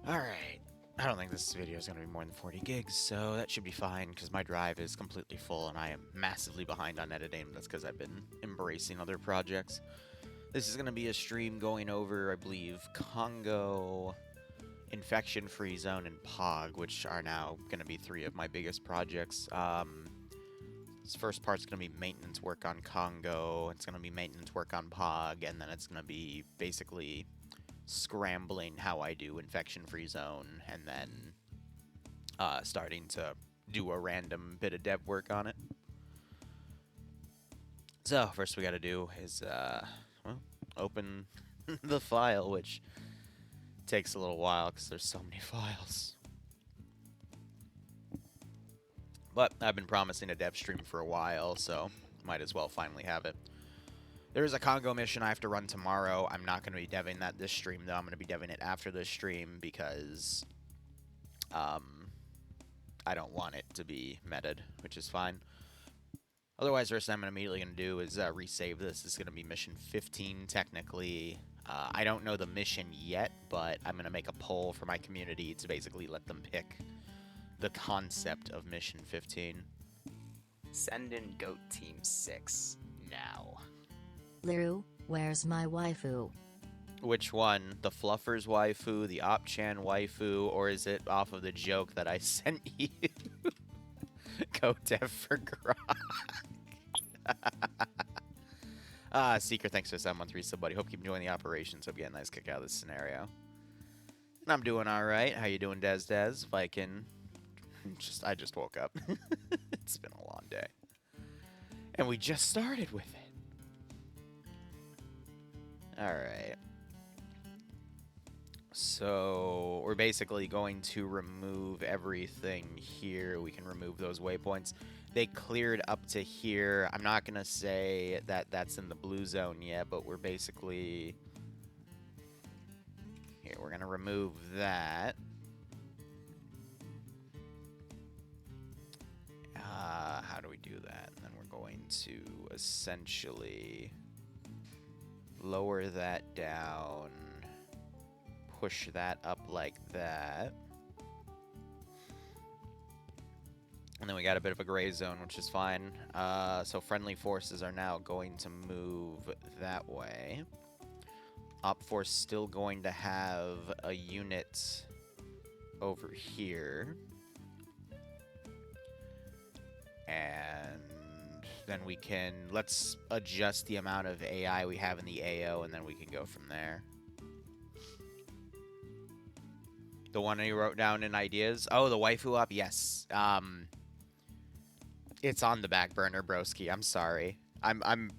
Alright. I don't think this video is going to be more than 40 gigs, so that should be fine, because my drive is completely full, and I am massively behind on editing. That's because I've been embracing other projects. This is going to be a stream going over, I believe, Congo, Infection Free Zone, and POG, which are now going to be three of my biggest projects. This first part's going to be maintenance work on Congo, it's going to be maintenance work on POG, and then it's going to be basically scrambling how I do Infection Free Zone, and then starting to do a random bit of dev work on it. So, first we gotta do is, well, open the file, which takes a little while because there's so many files. But I've been promising a dev stream for a while, so might as well finally have it. There is a Congo mission I have to run tomorrow. I'm not going to be deving that this stream, though. I'm going to be deving it after this stream because I don't want it to be meted, which is fine. Otherwise, the first thing I'm immediately going to do is resave this. This is going to be mission 15, technically. I don't know the mission yet, but I'm going to make a poll for my community to basically let them pick the concept of mission 15. Send in Goat Team 6 now. Liru, where's my waifu? Which one? The Fluffer's waifu, the Op-Chan waifu, or is it off of the joke that I sent you? Go dev for Grok. Secret, thanks for 713 sub, buddy. Hope you keep enjoying the operations. Hope you get a nice kick out of this scenario. And I'm doing alright. How you doing, Des? If I can... I just woke up. It's been a long day. And we just started with it. Alright. So, we're basically going to remove everything here. We can remove those waypoints. They cleared up to here. I'm not going to say that that's in the blue zone yet, but we're basically... Here, we're going to remove that. How do we do that? And then we're going to essentially lower that down, push that up like that. And then we got a bit of a gray zone, which is fine. So friendly forces are now going to move that way. Op Force still going to have a unit over here. And then we can, let's adjust the amount of AI we have in the AO, and then we can go from there. The one you wrote down in ideas? Oh, the waifu op? Yes. It's on the back burner, broski. I'm sorry. I'm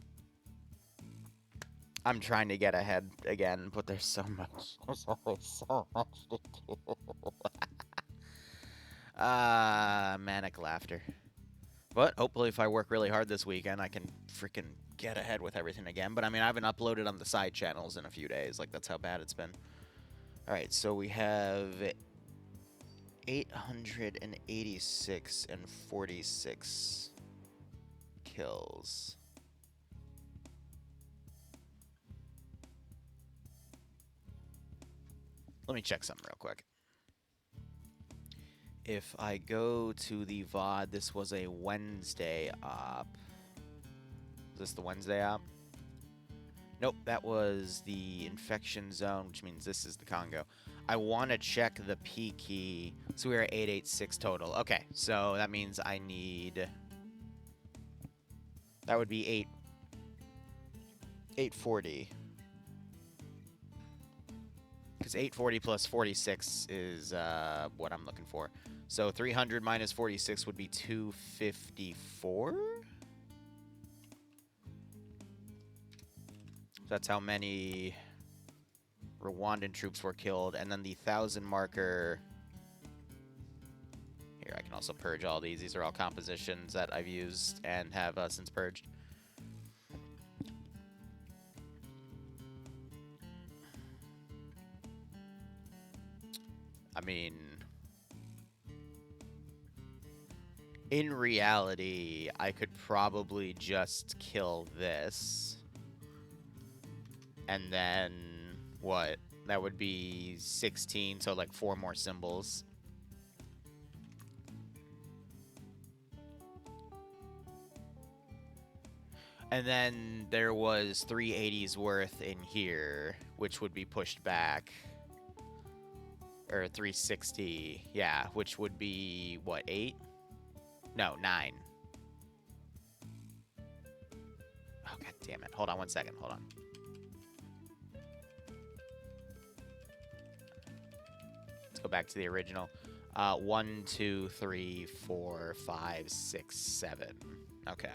trying to get ahead again, but there's so much. There's always so much to do. Manic laughter. But hopefully if I work really hard this weekend, I can freaking get ahead with everything again. But I mean, I haven't uploaded on the side channels in a few days. Like, that's how bad it's been. Alright, so we have 886 and 46 kills. Let me check something real quick. If I go to the VOD, this was a Wednesday op. Is this the Wednesday op? Nope, that was the infection zone, which means this is the Congo. I want to check the P key. So we're at 886 total. Okay, so that means I need... That would be 840. Because 840 plus 46 is what I'm looking for. So 300 minus 46 would be 254? That's how many Rwandan troops were killed. And then the 1,000 marker... Here, I can also purge all these. These are all compositions that I've used and have since purged. I mean... In reality, I could probably just kill this. And then... What? That would be 16, so like 4 more symbols. And then there was 380s worth in here, which would be pushed back. Or 360, yeah, which would be, what, 8? No, 9. Oh, god damn it. Hold on 1 second, hold on. Let's go back to the original. 1, 2, 3, 4, 5, 6, 7. Okay.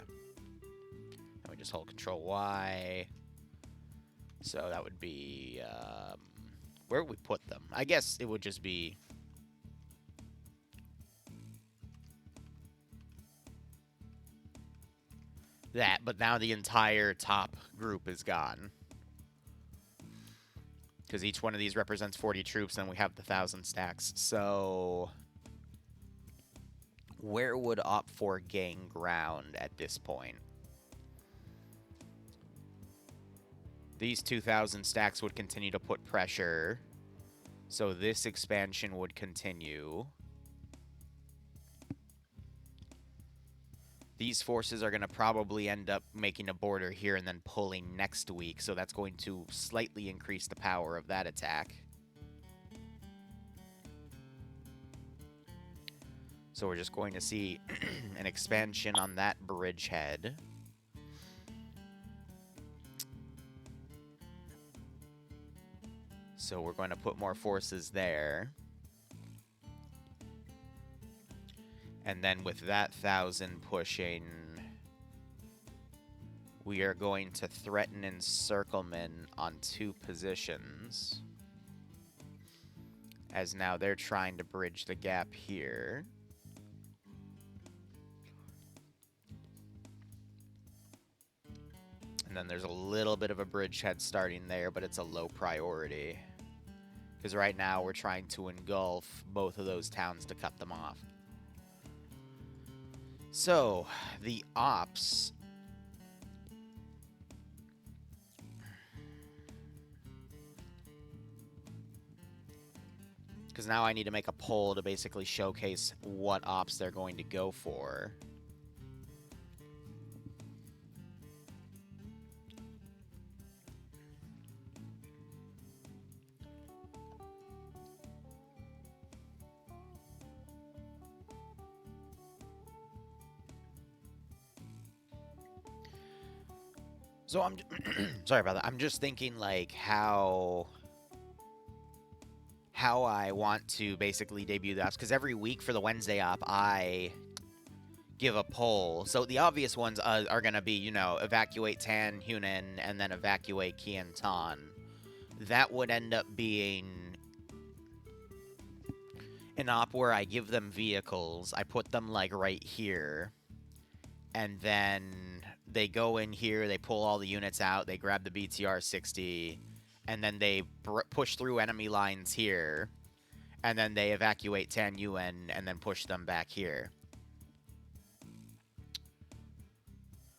Then we just hold Control Y. So that would be, where would we put them? I guess it would just be that, but now the entire top group is gone. Because each one of these represents 40 troops, and we have the 1,000 stacks. So where would Op4 gain ground at this point? These 2,000 stacks would continue to put pressure. So this expansion would continue. These forces are going to probably end up making a border here and then pulling next week. So that's going to slightly increase the power of that attack. So we're just going to see an expansion on that bridgehead. So we're going to put more forces there. And then with that 1,000 pushing, we are going to threaten encirclement on 2 positions. As now they're trying to bridge the gap here. And then there's a little bit of a bridgehead starting there, but it's a low priority. Because right now we're trying to engulf both of those towns to cut them off. So, the ops. Because now I need to make a poll to basically showcase what ops they're going to go for. So I'm sorry about that. I'm just thinking like how I want to basically debut the ops, because every week for the Wednesday op I give a poll. So the obvious ones are gonna be, you know, evacuate Tan Hunan and then evacuate Kiantan. That would end up being an op where I give them vehicles. I put them like right here, and then they go in here, they pull all the units out, they grab the BTR-60, and then they push through enemy lines here, and then they evacuate Tan Yuan and then push them back here.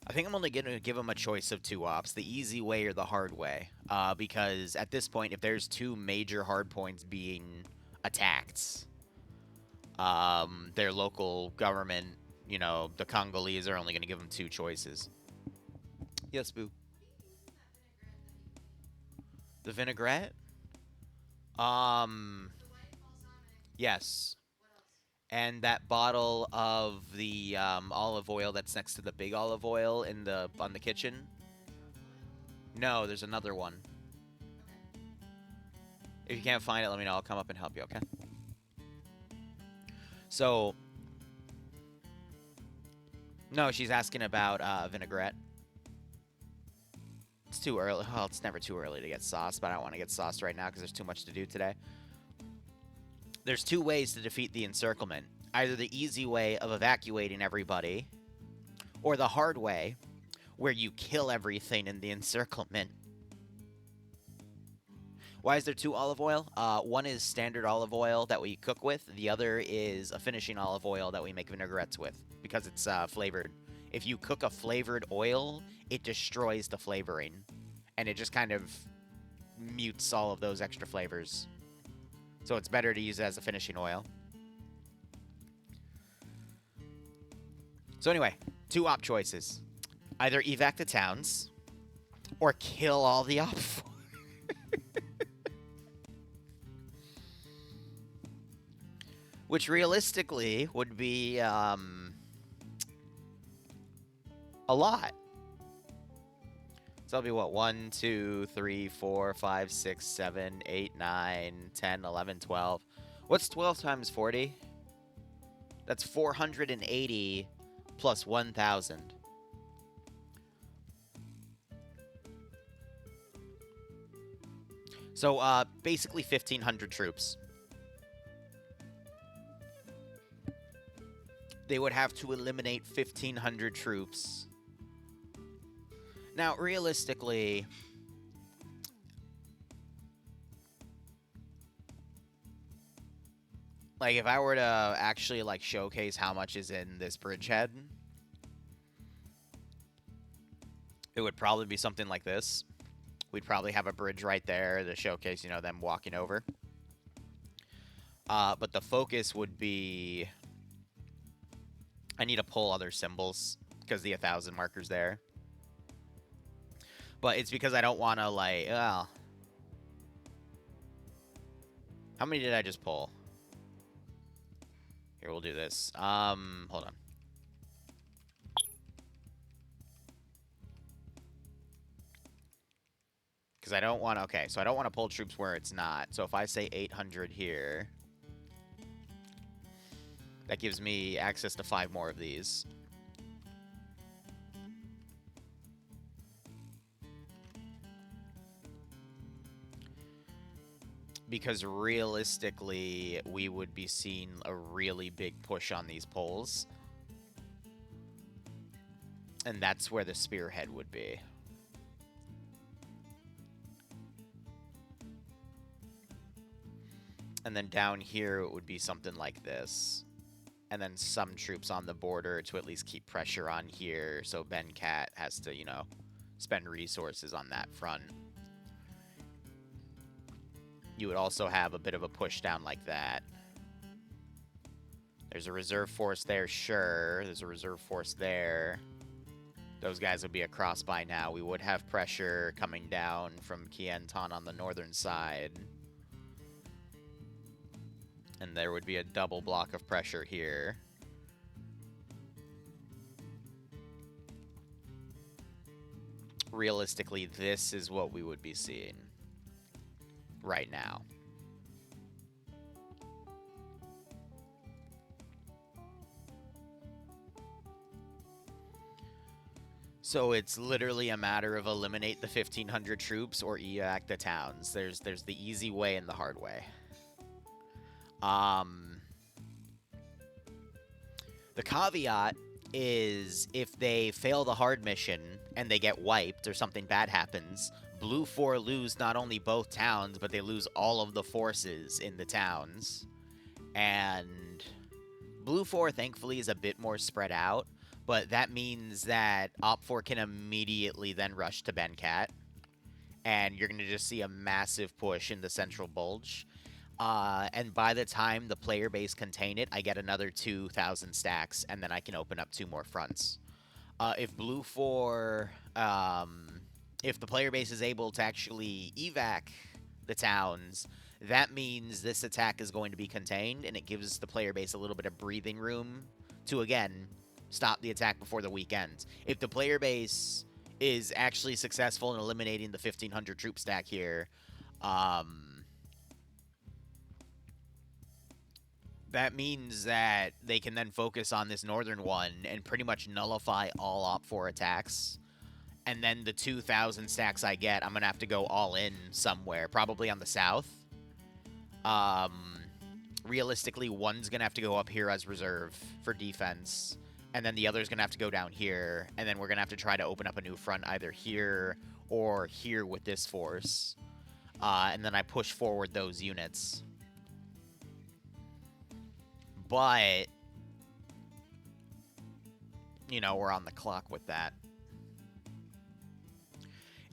I think I'm only going to give them a choice of 2 ops, the easy way or the hard way, because at this point, if there's 2 major hard points being attacked, their local government, you know, the Congolese are only going to give them 2 choices. Yes, Boo. The vinaigrette? Yes. And that bottle of the olive oil that's next to the big olive oil in on the kitchen. No, there's another one. If you can't find it, let me know. I'll come up and help you, okay? So, no, she's asking about vinaigrette. It's too early. Well, it's never too early to get sauce, but I don't want to get sauced right now because there's too much to do today. There's 2 ways to defeat the encirclement. Either the easy way of evacuating everybody, or the hard way, where you kill everything in the encirclement. Why is there 2 olive oil? One is standard olive oil that we cook with. The other is a finishing olive oil that we make vinaigrettes with, because it's flavored. If you cook a flavored oil, it destroys the flavoring, and it just kind of mutes all of those extra flavors. So it's better to use it as a finishing oil. So anyway, 2 op choices. Either evac the towns, or kill all the op 4. Which realistically would be a lot. So that'll be what? 1, 2, 3, 4, 5, 6, 7, 8, 9, 10, 11, 12. What's 12 times 40? That's 480 plus 1,000. So basically 1,500 troops. They would have to eliminate 1,500 troops. Now, realistically, like, if I were to actually, like, showcase how much is in this bridgehead, it would probably be something like this. We'd probably have a bridge right there to showcase, you know, them walking over. But the focus would be... I need to pull other symbols because the 1,000 marker's there. But it's because I don't want to, like, well... How many did I just pull? Here, we'll do this. Hold on. Because I don't want to... Okay, so I don't want to pull troops where it's not. So if I say 800 here... That gives me access to 5 more of these. Because realistically, we would be seeing a really big push on these poles. And that's where the spearhead would be. And then down here, it would be something like this. And then some troops on the border to at least keep pressure on here, so Bencat has to, you know, spend resources on that front. You would also have a bit of a push down like that. There's a reserve force there, sure. There's a reserve force there. Those guys would be across by now. We would have pressure coming down from Kienton on the northern side. And there would be a double block of pressure here. Realistically, this is what we would be seeing right now. So it's literally a matter of eliminate the 1,500 troops or evac the towns. There's the easy way and the hard way. The caveat is if they fail the hard mission and they get wiped or something bad happens, Blue 4 lose not only both towns, but they lose all of the forces in the towns. And Blue 4, thankfully, is a bit more spread out, but that means that Op 4 can immediately then rush to Bencat, and you're going to just see a massive push in the central bulge. And by the time the player base contain it, I get another 2,000 stacks, and then I can open up 2 more fronts. If Blue 4, if the player base is able to actually evac the towns, that means this attack is going to be contained, and it gives the player base a little bit of breathing room to, again, stop the attack before the week ends. If the player base is actually successful in eliminating the 1,500 troop stack here, that means that they can then focus on this northern one and pretty much nullify all Op 4 attacks. And then the 2,000 stacks I get, I'm going to have to go all in somewhere, probably on the south. Realistically, one's going to have to go up here as reserve for defense. And then the other's going to have to go down here. And then we're going to have to try to open up a new front either here or here with this force. And then I push forward those units. But, you know, we're on the clock with that.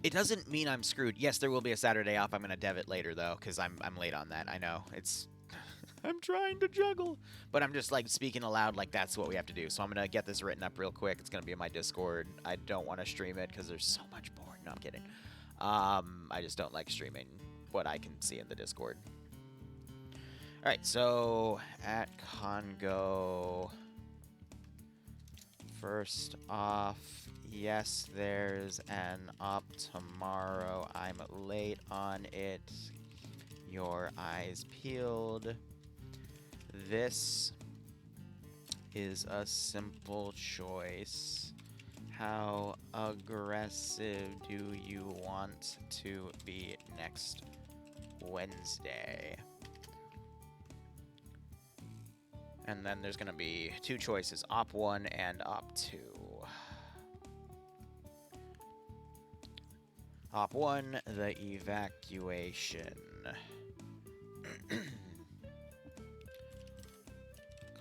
It doesn't mean I'm screwed. Yes, there will be a Saturday off. I'm gonna dev it later though, because I'm late on that. I know it's. I'm trying to juggle, but I'm just like speaking aloud like that's what we have to do. So I'm gonna get this written up real quick. It's gonna be in my Discord. I don't want to stream it because there's so much porn. No, I'm kidding. I just don't like streaming what I can see in the Discord. All right, so at Congo. First off, yes, there's an op tomorrow. I'm late on it. Your eyes peeled. This is a simple choice. How aggressive do you want to be next Wednesday? And then there's going to be two choices, Op 1 and Op 2. Op 1, the evacuation.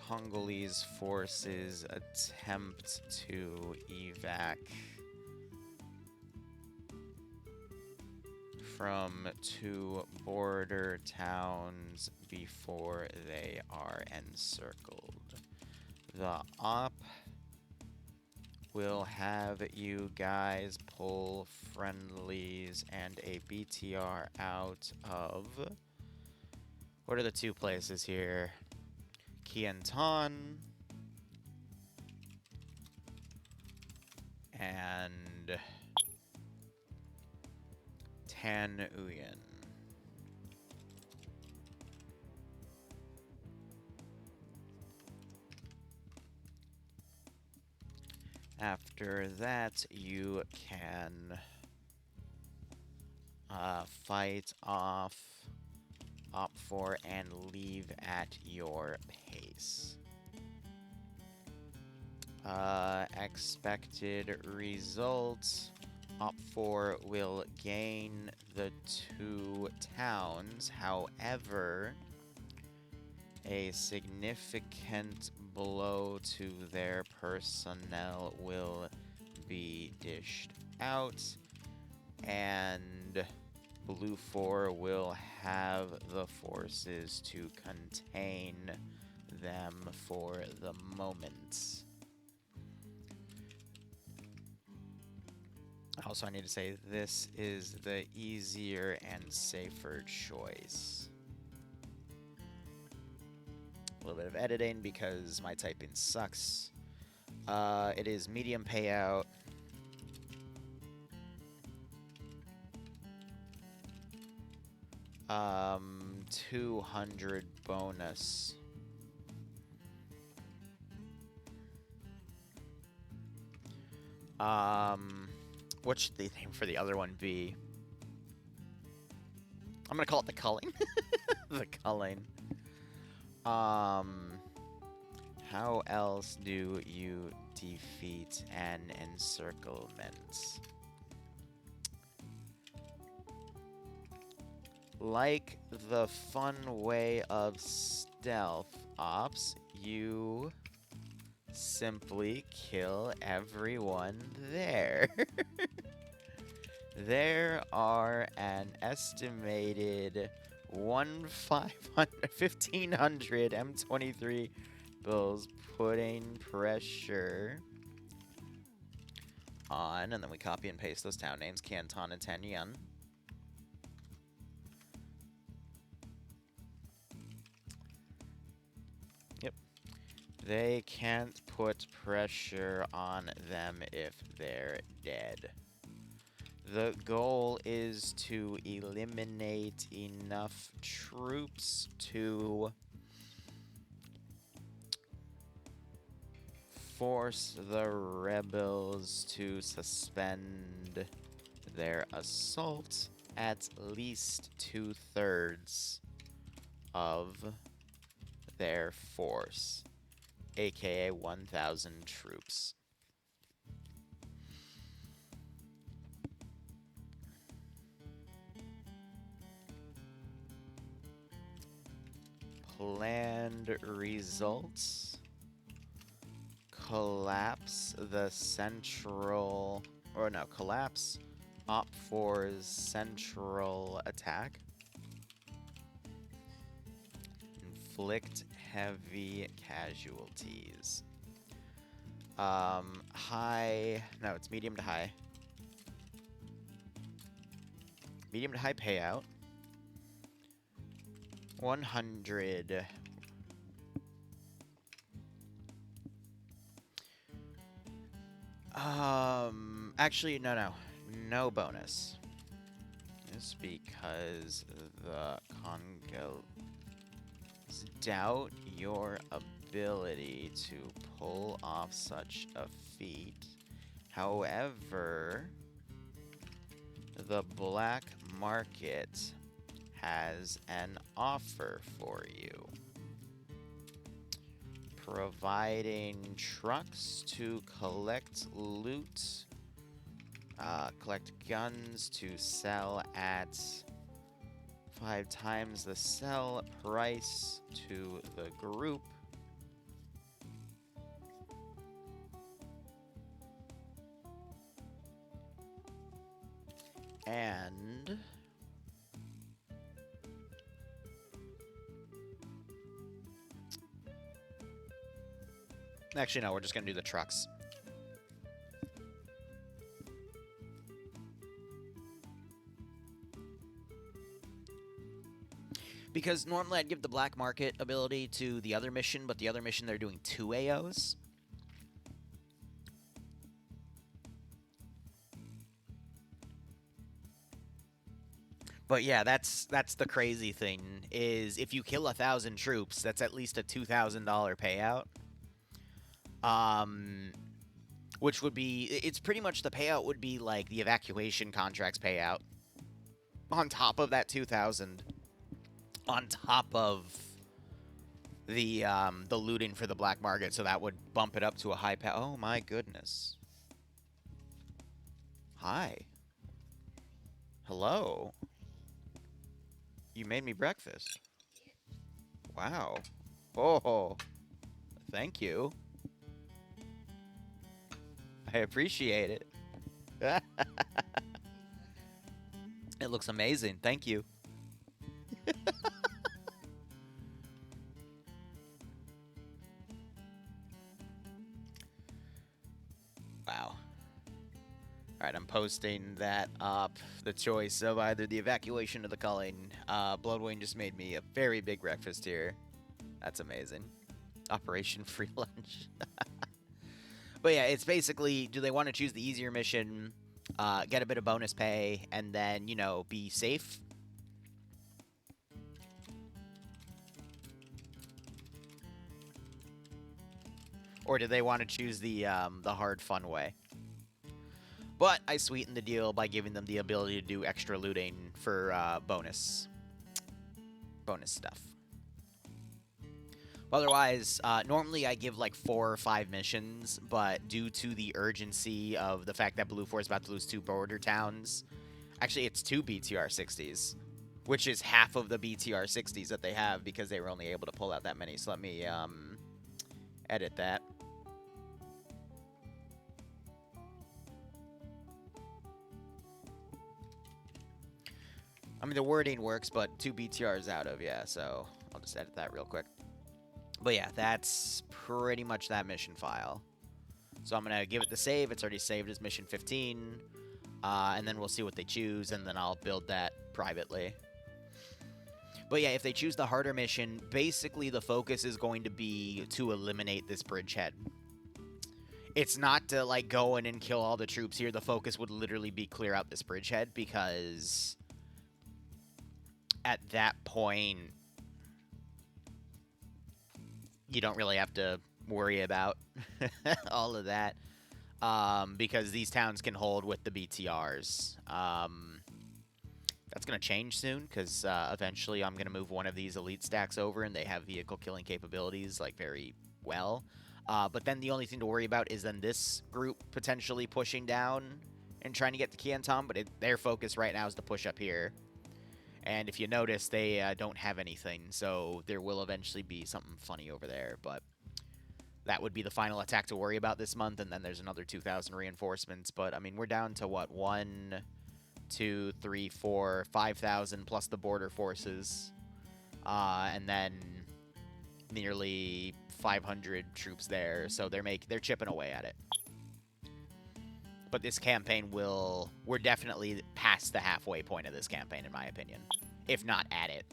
Congolese forces attempt to evac from 2 border towns before they are encircled. The op will have you guys pull friendlies and a BTR out of... What are the 2 places here? Kiantan and Tan Uyen. After that, you can fight off Op 4 and leave at your pace. Expected results. Op 4 will gain the 2 towns. However, a significant blow to their personnel will be dished out, and Blue 4 will have the forces to contain them for the moment. Also, I need to say this is the easier and safer choice. A little bit of editing because my typing sucks. It is medium payout. Um, 200 bonus. What should the name for the other one be? I'm gonna call it the culling. The culling. How else do you defeat an encirclement? Like the fun way of stealth ops, you simply kill everyone there. There are an estimated 1,500 M23 bills putting pressure on, and then we copy and paste those town names, Canton and Tanyan. Yep. They can't put pressure on them if they're dead. The goal is to eliminate enough troops to force the rebels to suspend their assault at least 2/3 of their force, aka 1,000 troops. Planned results: collapse the central, or no, collapse opt for central attack. Inflict heavy casualties. High... No, it's medium to high. Medium to high payout. 100... Actually, no. No bonus. Just because the Congos doubt your ability to pull off such a feat. However, the black market has an offer for you. Providing trucks to collect loot, collect guns to sell at 5 times the sell price to the group. And actually, no, we're just gonna do the trucks. Because normally I'd give the black market ability to the other mission, but the other mission they're doing 2 AOs. But yeah, that's the crazy thing, is if you kill 1,000 troops, that's at least a $2,000 payout. Which would be, it's pretty much, the payout would be like the evacuation contracts payout. On top of that 2,000. On top of the looting for the black market, so that would bump it up to a high pay. Oh my goodness. Hi. Hello. You made me breakfast. Wow. Oh. Thank you. I appreciate it. It looks amazing. Thank you. Wow. Alright, I'm posting that up. The choice of either the evacuation or the culling. Bloodwing just made me a very big breakfast here. That's amazing. Operation Free Lunch. But yeah, it's basically, do they want to choose the easier mission, get a bit of bonus pay, and then, you know, be safe? Or do they want to choose the hard, fun way? But I sweetened the deal by giving them the ability to do extra looting for bonus stuff. Otherwise, normally I give like 4 or 5 missions, but due to the urgency of the fact that Blue 4 is about to lose 2 border towns, actually it's 2 BTR 60s, which is half of the BTR 60s that they have because they were only able to pull out that many. So let me edit that. I mean, the wording works, but 2 BTRs out of, yeah, so I'll just edit that real quick. But yeah, that's pretty much that mission file. So I'm going to give it the save. It's already saved as mission 15. And then we'll see what they choose, and then I'll build that privately. But yeah, if they choose the harder mission, basically the focus is going to be to eliminate this bridgehead. It's not to, like, go in and kill all the troops here. The focus would literally be clear out this bridgehead, because at that point, you don't really have to worry about all of that, because these towns can hold with the BTRs. That's going to change soon, because eventually I'm going to move one of these elite stacks over, and they have vehicle killing capabilities, like, very well. But then the only thing to worry about is then this group potentially pushing down and trying to get to Kiantom, but their focus right now is to push up here. And if you notice, they don't have anything, so there will eventually be something funny over there. But that would be the final attack to worry about this month, and then there's another 2,000 reinforcements. But, I mean, we're down to, what, 1, 2, 3, 4, 5,000 plus the border forces, and then nearly 500 troops there. So they're chipping away at it. But this campaign we're definitely past the halfway point of this campaign, in my opinion, if not at it.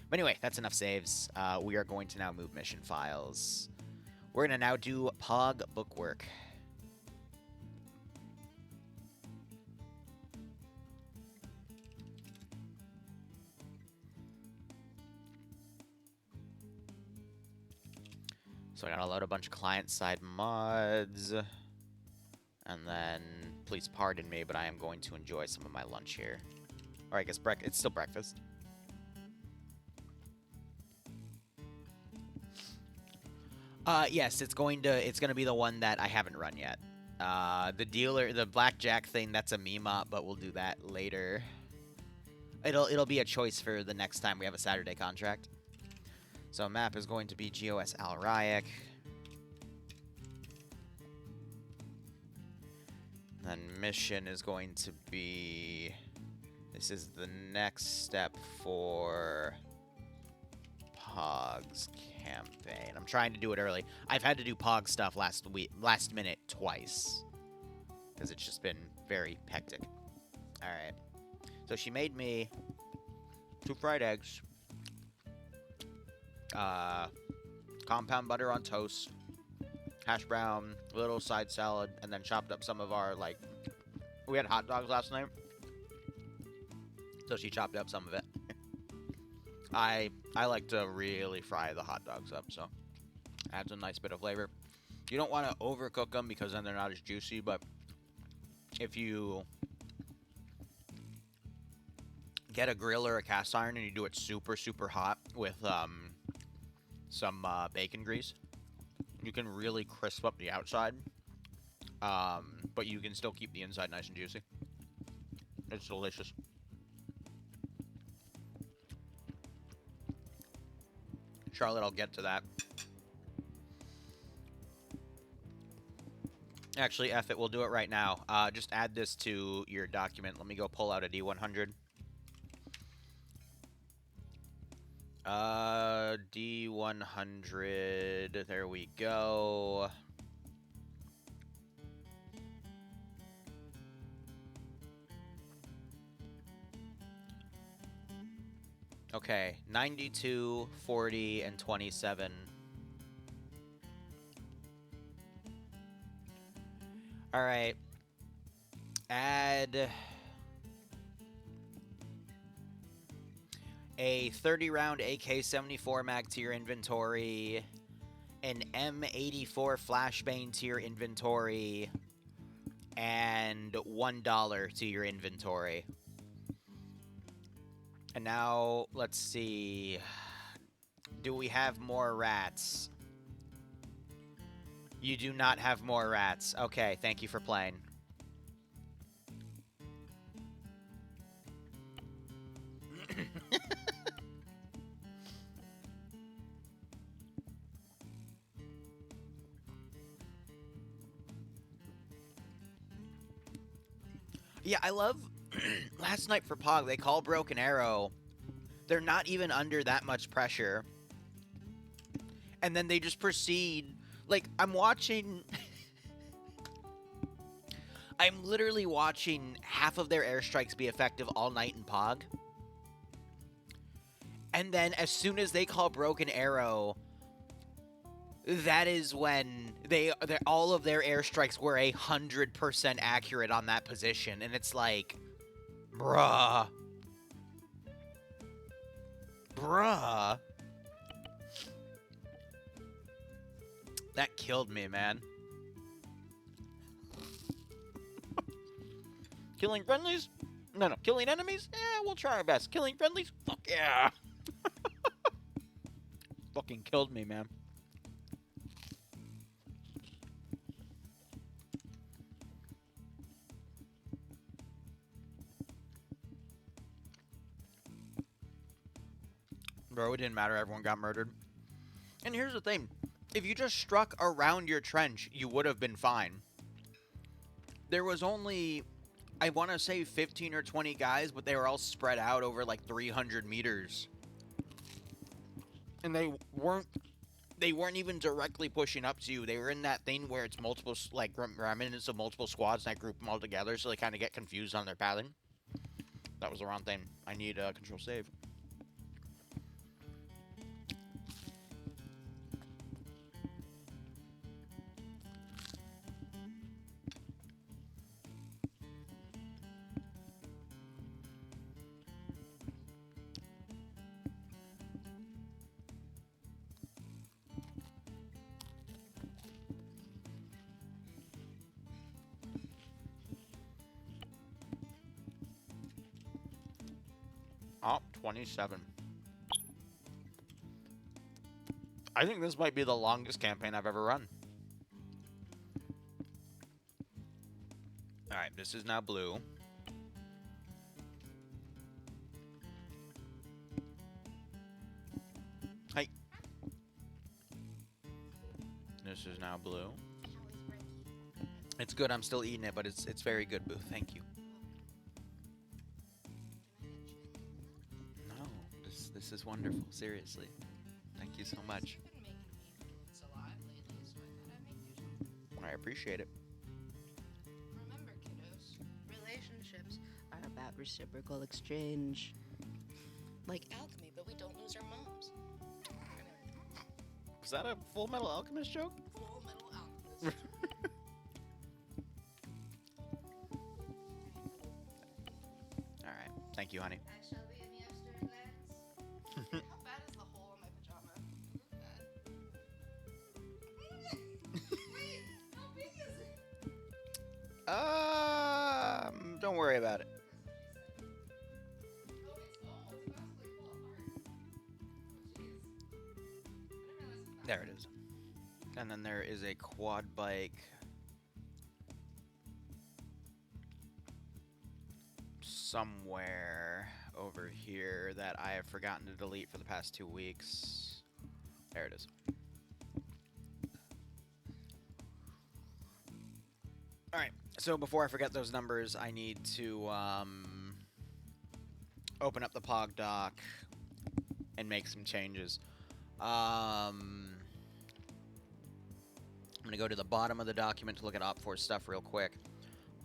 But anyway, that's enough saves. We are going to now move mission files. We're going to now do Pog bookwork. So I gotta load a bunch of client-side mods. And then, please pardon me, but I am going to enjoy some of my lunch here. Or I guess it's still breakfast. Yes, it's gonna be the one that I haven't run yet. The blackjack thing, that's a meme op, but we'll do that later. It'll be a choice for the next time we have a Saturday contract. So map is going to be GOS Alrayak. Then mission is going to be... This is the next step for Pog's campaign. I'm trying to do it early. I've had to do Pog stuff last minute twice. Because it's just been very hectic. Alright. So she made me 2 fried eggs. Compound butter on toast. Hash brown, little side salad, and then chopped up some of our, like... We had hot dogs last night. So she chopped up some of it. I like to really fry the hot dogs up, so adds a nice bit of flavor. You don't want to overcook them because then they're not as juicy, but if you get a grill or a cast iron and you do it super, super hot with some bacon grease, you can really crisp up the outside, but you can still keep the inside nice and juicy. It's delicious. Charlotte, I'll get to that. Actually, F it, we'll do it right now. Just add this to your document. Let me go pull out a D100. D100, there we go. Okay, 92, 40, and 27. Alright. Add a 30-round AK-74 mag to your inventory, an M84 flashbang to your inventory, and $1 to your inventory. And now, let's see. Do we have more rats? You do not have more rats. Okay, thank you for playing. Yeah, I love... Last night for Pog, they call Broken Arrow. They're not even under that much pressure. And then they just proceed... Like, I'm watching... I'm literally watching half of their airstrikes be effective all night in Pog. And then as soon as they call Broken Arrow... That is when all of their airstrikes were 100% accurate on that position. And it's like... Bruh. Bruh. That killed me, man. Killing friendlies? No. Killing enemies? Yeah, we'll try our best. Killing friendlies? Fuck yeah. Fucking killed me, man. Bro, it didn't matter. Everyone got murdered. And here's the thing. If you just struck around your trench, you would have been fine. There was only I want to say 15 or 20 guys, but they were all spread out over like 300 meters. And they weren't even directly pushing up to you. They were in that thing where it's multiple, like, remnants of multiple squads, and I group them all together, so they kind of get confused on their pattern. That was the wrong thing. I need a control save. Oh, 27. I think this might be the longest campaign I've ever run. Alright, this is now blue. Hi. This is now blue. It's good, I'm still eating it, but it's very good, Boo. Thank you. No, this is wonderful, seriously. Thank you so much. I appreciate it. Remember, kiddos, relationships are about reciprocal exchange. Like alchemy, but we don't lose our moms. Was that a Full Metal Alchemist joke? Full Metal Alchemist. Alright, thank you, honey. I shall be in the upstairs, lads. How bad is the hole on my pajama? Wait, how big is it? Don't worry about it. There it is. And then there is a quad bike somewhere over here that I have forgotten to delete for the past 2 weeks. There it is. Alright, so before I forget those numbers, I need to open up the POG doc and make some changes. I'm going to go to the bottom of the document to look at Op4 stuff real quick.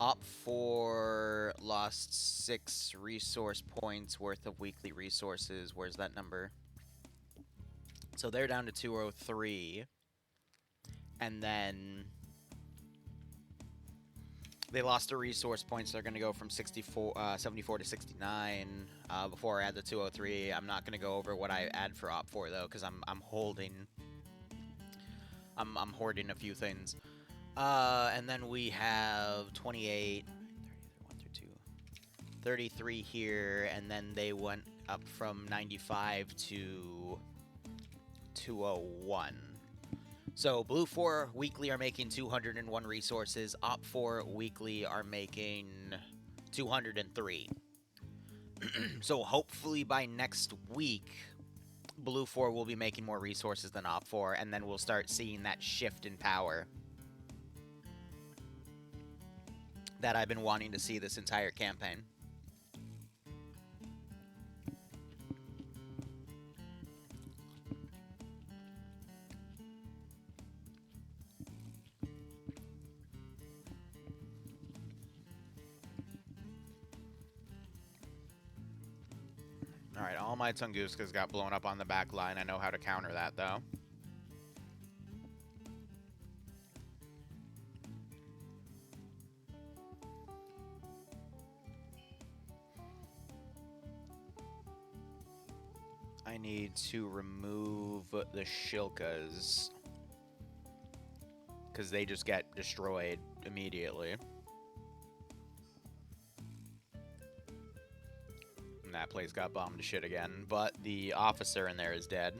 Op4 lost 6 resource points worth of weekly resources. Where's that number? So they're down to 203. And then they lost the resource points. They're going to go from 74 to 69. Before I add the 203, I'm not going to go over what I add for Op4 though, because I'm hoarding a few things. And then we have 28, 33 here, and then they went up from 95 to 201. So Blue 4 weekly are making 201 resources. Op 4 weekly are making 203. So hopefully by next week, Blue 4 will be making more resources than Op 4, and then we'll start seeing that shift in power that I've been wanting to see this entire campaign. Alright, all my Tunguskas got blown up on the back line. I know how to counter that, though. I need to remove the Shilkas, because they just get destroyed immediately. And that place got bombed to shit again, but the officer in there is dead.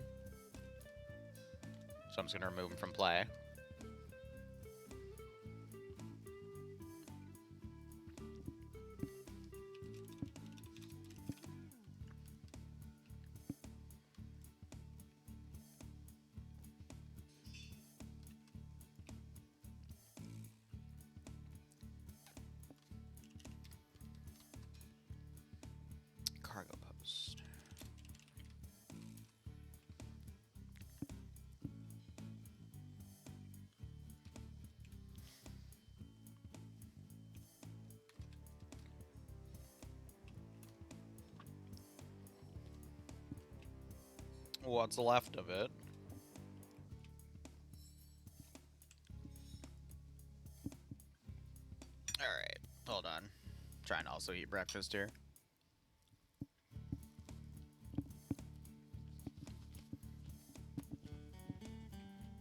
So I'm just going to remove him from play. what's left of it. Alright, hold on. Trying to also eat breakfast here.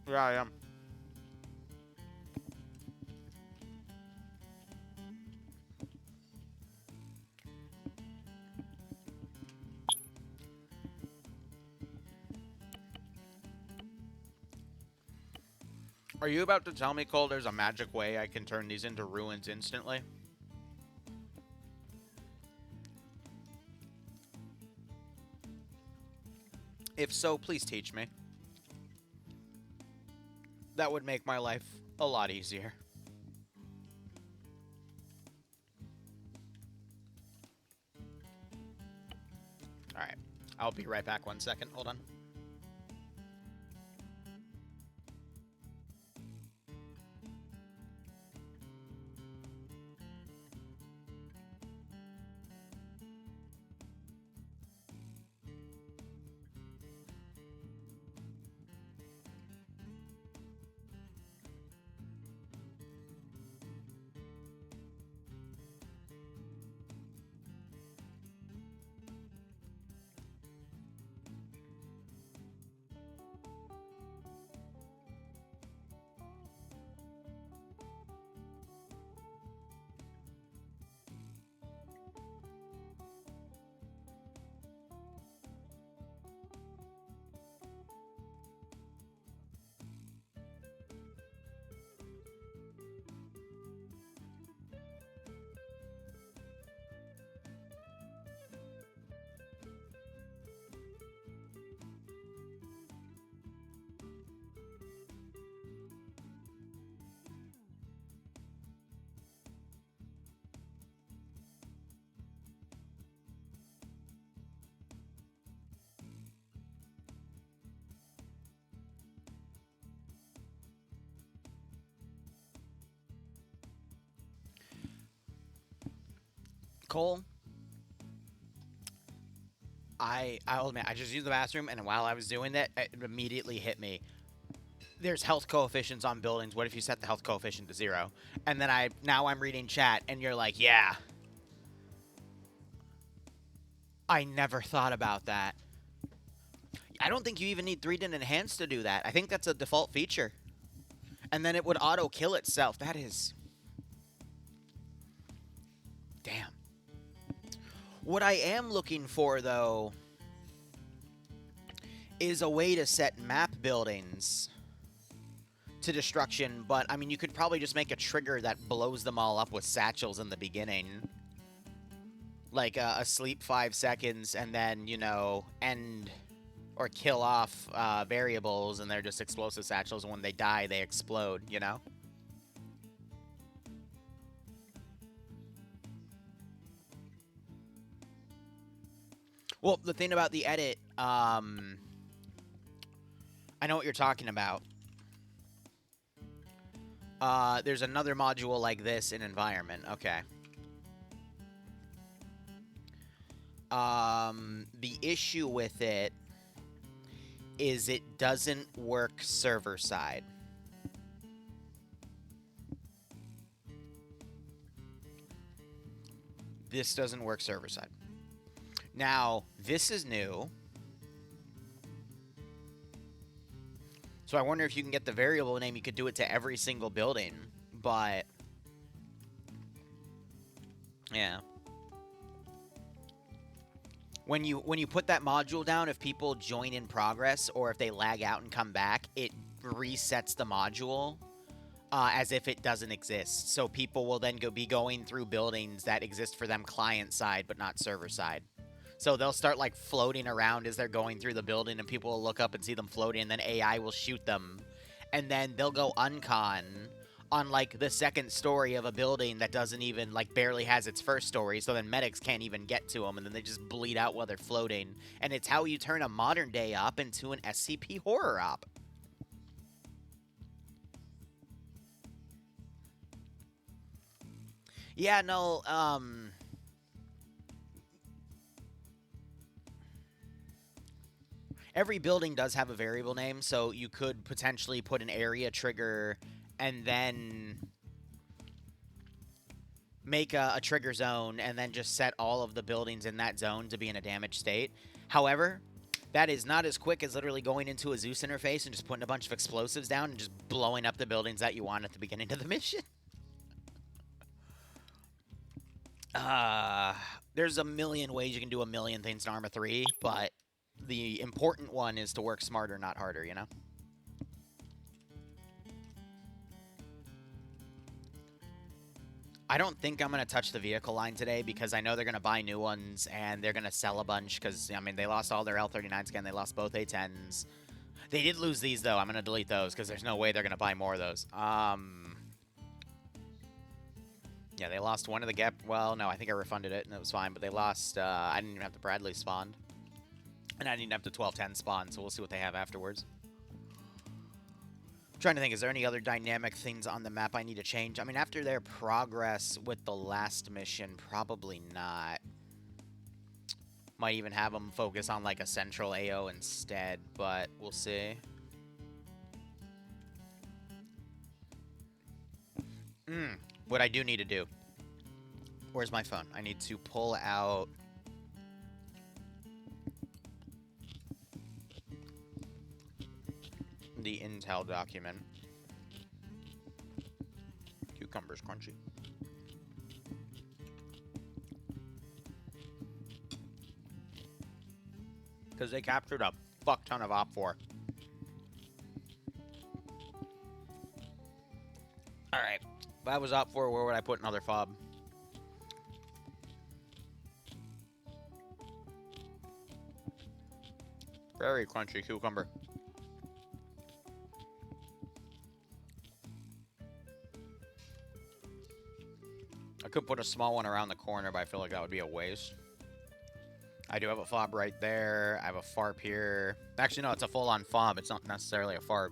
Yeah, I am. Are you about to tell me, Cole, there's a magic way I can turn these into ruins instantly? If so, please teach me. That would make my life a lot easier. Alright. I'll be right back 1 second. Hold on. Cole, I'll admit, I just used the bathroom, and while I was doing that, it immediately hit me. There's health coefficients on buildings. What if you set the health coefficient to 0? And then now I'm reading chat, and you're like, yeah. I never thought about that. I don't think you even need 3D Enhance to do that. I think that's a default feature. And then it would auto-kill itself. That is... Damn. What I am looking for, though, is a way to set map buildings to destruction. But, I mean, you could probably just make a trigger that blows them all up with satchels in the beginning. Like a sleep 5 seconds and then, you know, end or kill off variables, and they're just explosive satchels, and when they die, they explode, you know? Well, the thing about the edit, I know what you're talking about. There's another module like this in environment. Okay. The issue with it is it doesn't work server side. This doesn't work server side. Now, this is new. So I wonder if you can get the variable name, you could do it to every single building, but yeah. When you put that module down, if people join in progress or if they lag out and come back, it resets the module as if it doesn't exist. So people will then be going through buildings that exist for them client side but not server side. So they'll start like floating around as they're going through the building, and people will look up and see them floating, and then AI will shoot them. And then they'll go uncon on like the second story of a building that doesn't even like barely has its first story, so then medics can't even get to them, and then they just bleed out while they're floating. And it's how you turn a modern day op into an SCP horror op. Yeah, no, every building does have a variable name, so you could potentially put an area trigger and then make a trigger zone and then just set all of the buildings in that zone to be in a damaged state. However, that is not as quick as literally going into a Zeus interface and just putting a bunch of explosives down and just blowing up the buildings that you want at the beginning of the mission. There's a million ways you can do a million things in Arma 3, but the important one is to work smarter, not harder, you know? I don't think I'm going to touch the vehicle line today because I know they're going to buy new ones and they're going to sell a bunch because, I mean, they lost all their L39s again. They lost both A10s. They did lose these, though. I'm going to delete those because there's no way they're going to buy more of those. Yeah, they lost one of the Gap. Well, no, I think I refunded it and it was fine. But they lost, I didn't even have the Bradley spawned. And I didn't have the 1210 spawn, so we'll see what they have afterwards. I'm trying to think, is there any other dynamic things on the map I need to change? I mean, after their progress with the last mission, probably not. Might even have them focus on, like, a central AO instead, but we'll see. What I do need to do. Where's my phone? I need to pull out... the Intel document. Cucumber's crunchy. Because they captured a fuck ton of Op4. Alright. If I was Op4, where would I put another fob? Very crunchy cucumber. I could put a small one around the corner, but I feel like that would be a waste. I do have a fob right there. I have a FARP here. Actually, no, it's a full-on fob. It's not necessarily a FARP.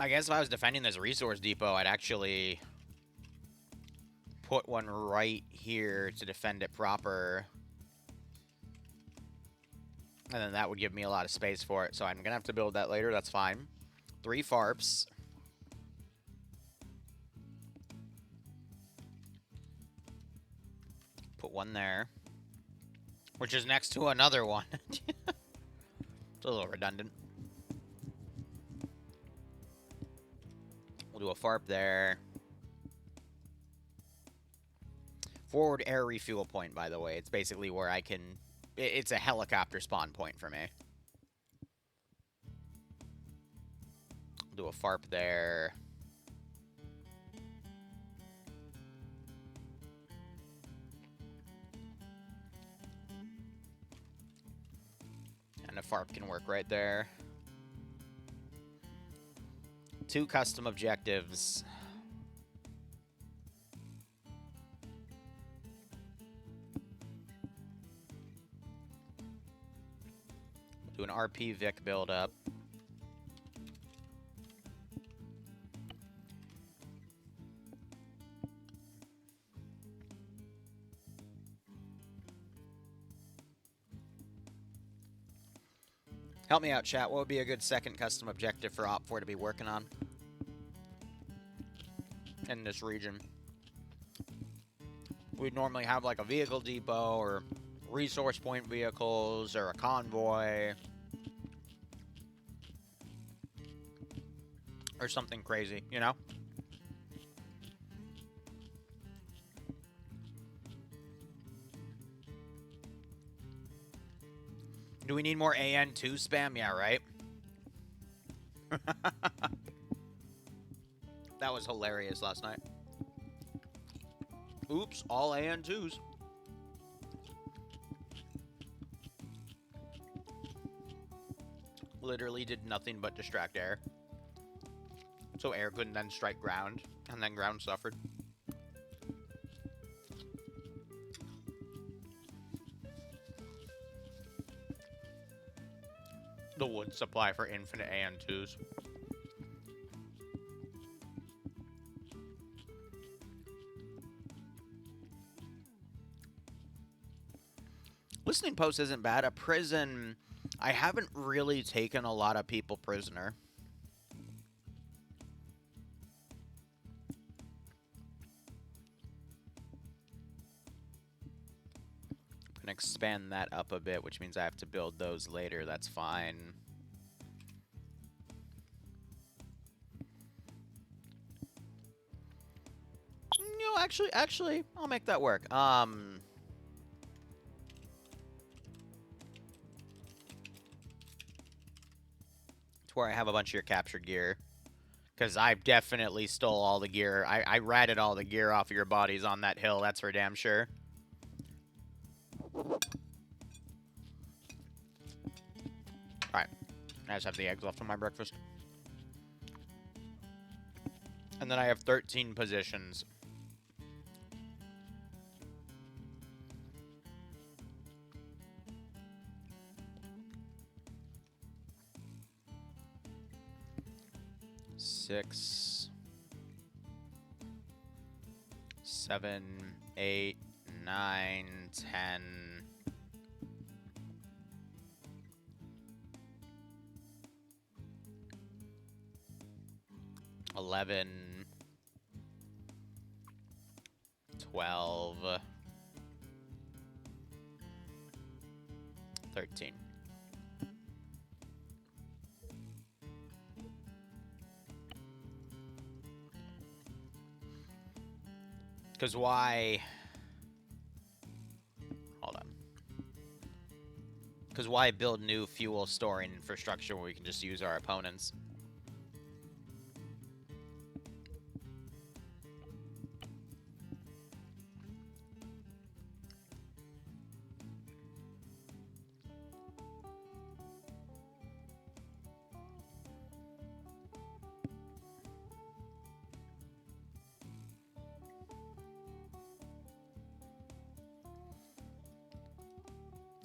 I guess if I was defending this resource depot, I'd actually put one right here to defend it proper. And then that would give me a lot of space for it. So I'm going to have to build that later. That's fine. 3 FARPs. Put one there. Which is next to another one. It's a little redundant. We'll do a FARP there. Forward air refuel point, by the way. It's basically where I can... It's a helicopter spawn point for me. We'll do a FARP there. And a FARP can work right there. 2 custom objectives. Do an RP Vic build up. Help me out, chat. What would be a good second custom objective for Op4 to be working on in this region? We'd normally have like a vehicle depot or resource point vehicles or a convoy or something crazy, you know? Do we need more AN2 spam? Yeah, right? That was hilarious last night. Oops, all AN2s. Literally did nothing but distract air. So air couldn't then strike ground, and then ground suffered. The wood supply for infinite AN2s. Listening post isn't bad. A prison, I haven't really taken a lot of people prisoner. I'm gonna expand that up a bit, which means I have to build those later. That's fine. You know, actually, I'll make that work. It's where I have a bunch of your captured gear. Because I definitely stole all the gear. I ratted all the gear off of your bodies on that hill, that's for damn sure. Alright. I just have the eggs left on my breakfast. And then I have 13 positions. Six, 7, 8, 9, 10. 11, 12, 13. Because why... Hold on. Because why build new fuel storing infrastructure when we can just use our opponents?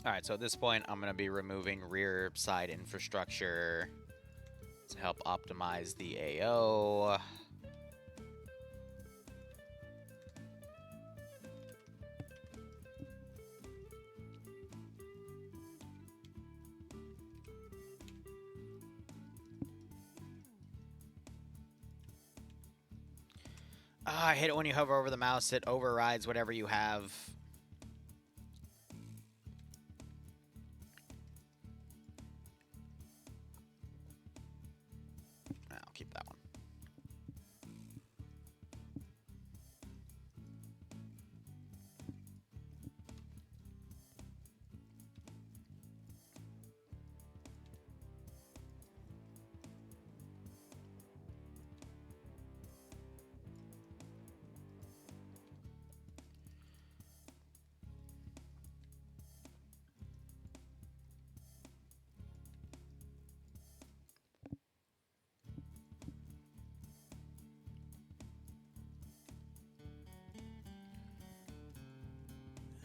Alright, so at this point, I'm going to be removing rear side infrastructure to help optimize the AO. I hate it when you hover over the mouse, it overrides whatever you have. I'll keep that one.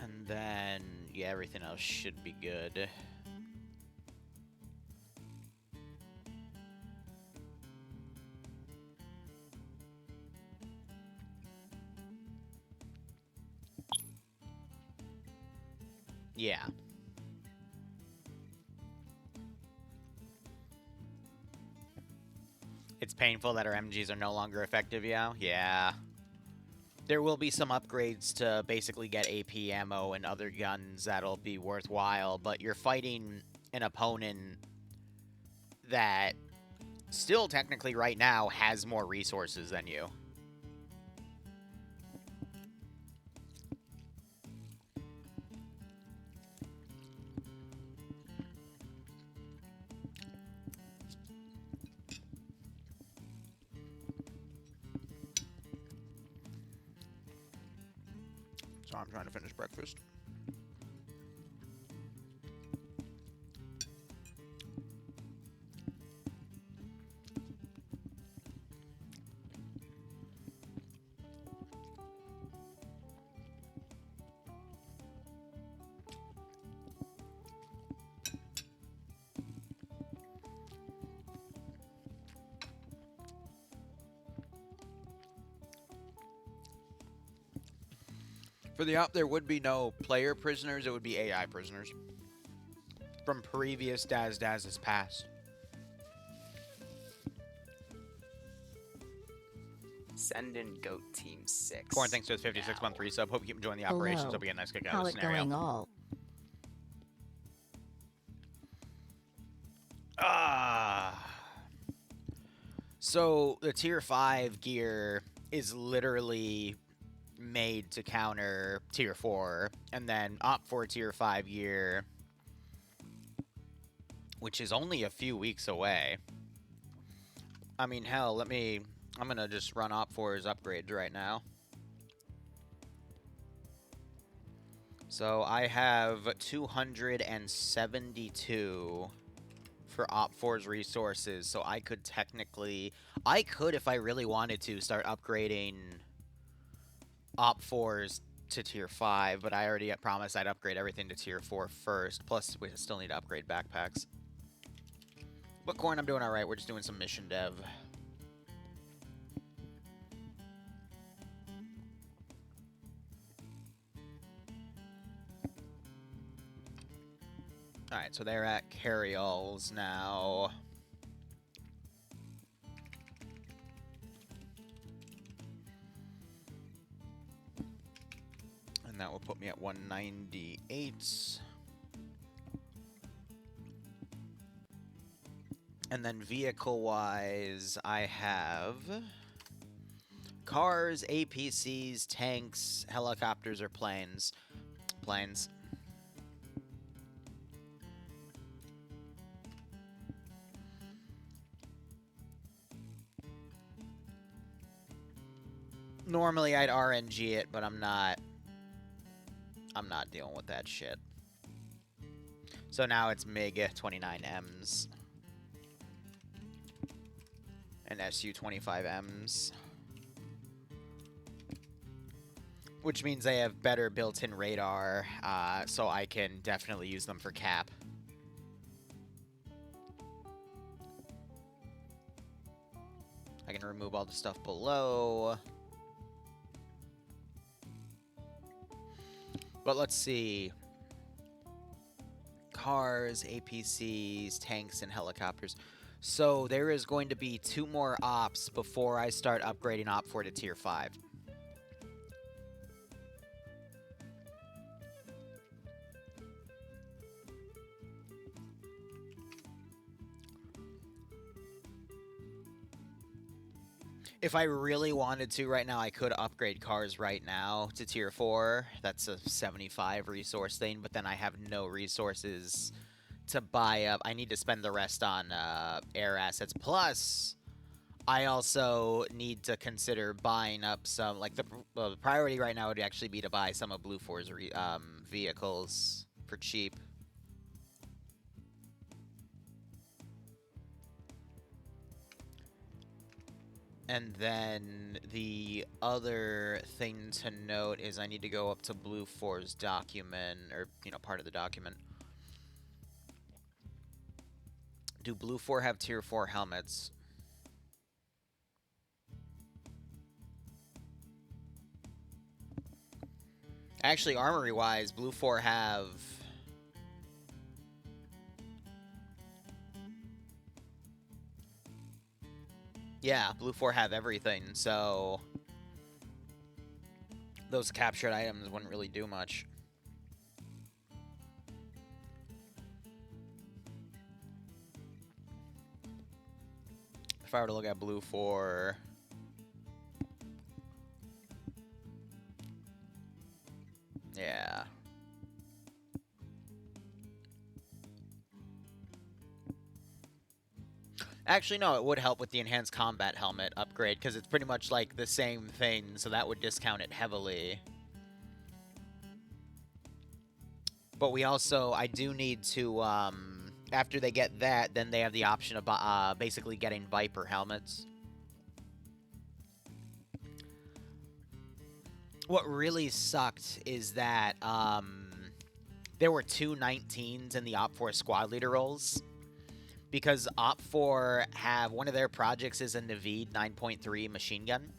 And then, yeah, everything else should be good. Yeah. It's painful that our MGs are no longer effective, yeah? Yeah. There will be some upgrades to basically get AP ammo and other guns that'll be worthwhile, but you're fighting an opponent that still technically right now has more resources than you. So I'm trying to finish breakfast. For the op, there would be no player prisoners. It would be AI prisoners from previous Daz's past. Send in Goat Team 6. Corn, thanks to his 56-month now. resub. Hope you keep enjoying the operations. Hello. Hope you get a nice kick out How of the it scenario. going all? So the tier 5 gear is literally made to counter tier 4, and then opt for tier 5 gear, which is only a few weeks away. I mean, hell, I'm gonna just run opt for his upgrades right now. So I have 272 for Op4's resources, so I could technically... I could, if I really wanted to, start upgrading Op4's to tier 5, but I already promised I'd upgrade everything to tier 4 first, plus we still need to upgrade backpacks. But Corn, I'm doing alright, we're just doing some mission dev. Alright, so they're at carryalls now. And that will put me at 198. And then vehicle-wise, I have cars, APCs, tanks, helicopters, or planes. Planes. Normally I'd RNG it, but I'm not dealing with that shit. So now it's MiG 29Ms and SU 25Ms, which means they have better built-in radar, so I can definitely use them for cap. I can remove all the stuff below. But let's see. Cars, APCs, tanks, and helicopters. So there is going to be 2 more ops before I start upgrading Op 4 to tier 5. If I really wanted to right now, I could upgrade cars right now to tier 4. That's a 75 resource thing, but then I have no resources to buy up. I need to spend the rest on air assets. Plus, I also need to consider buying up some, like the priority right now would actually be to buy some of Blue 4's vehicles for cheap. And then the other thing to note is I need to go up to Blue 4's document, or, you know, part of the document. Do Blue 4 have tier 4 helmets? Actually, armory-wise, Blue 4 have... Yeah, Blue 4 have everything, so those captured items wouldn't really do much. If I were to look at Blue 4... Yeah. Actually, no, it would help with the enhanced combat helmet upgrade, because it's pretty much like the same thing, so that would discount it heavily. But we also, I do need to, after they get that, then they have the option of basically getting Viper helmets. What really sucked is that there were 2 19s in the Op4 squad leader roles. Because Op4 have, one of their projects is a Naveed 9.3 machine gun.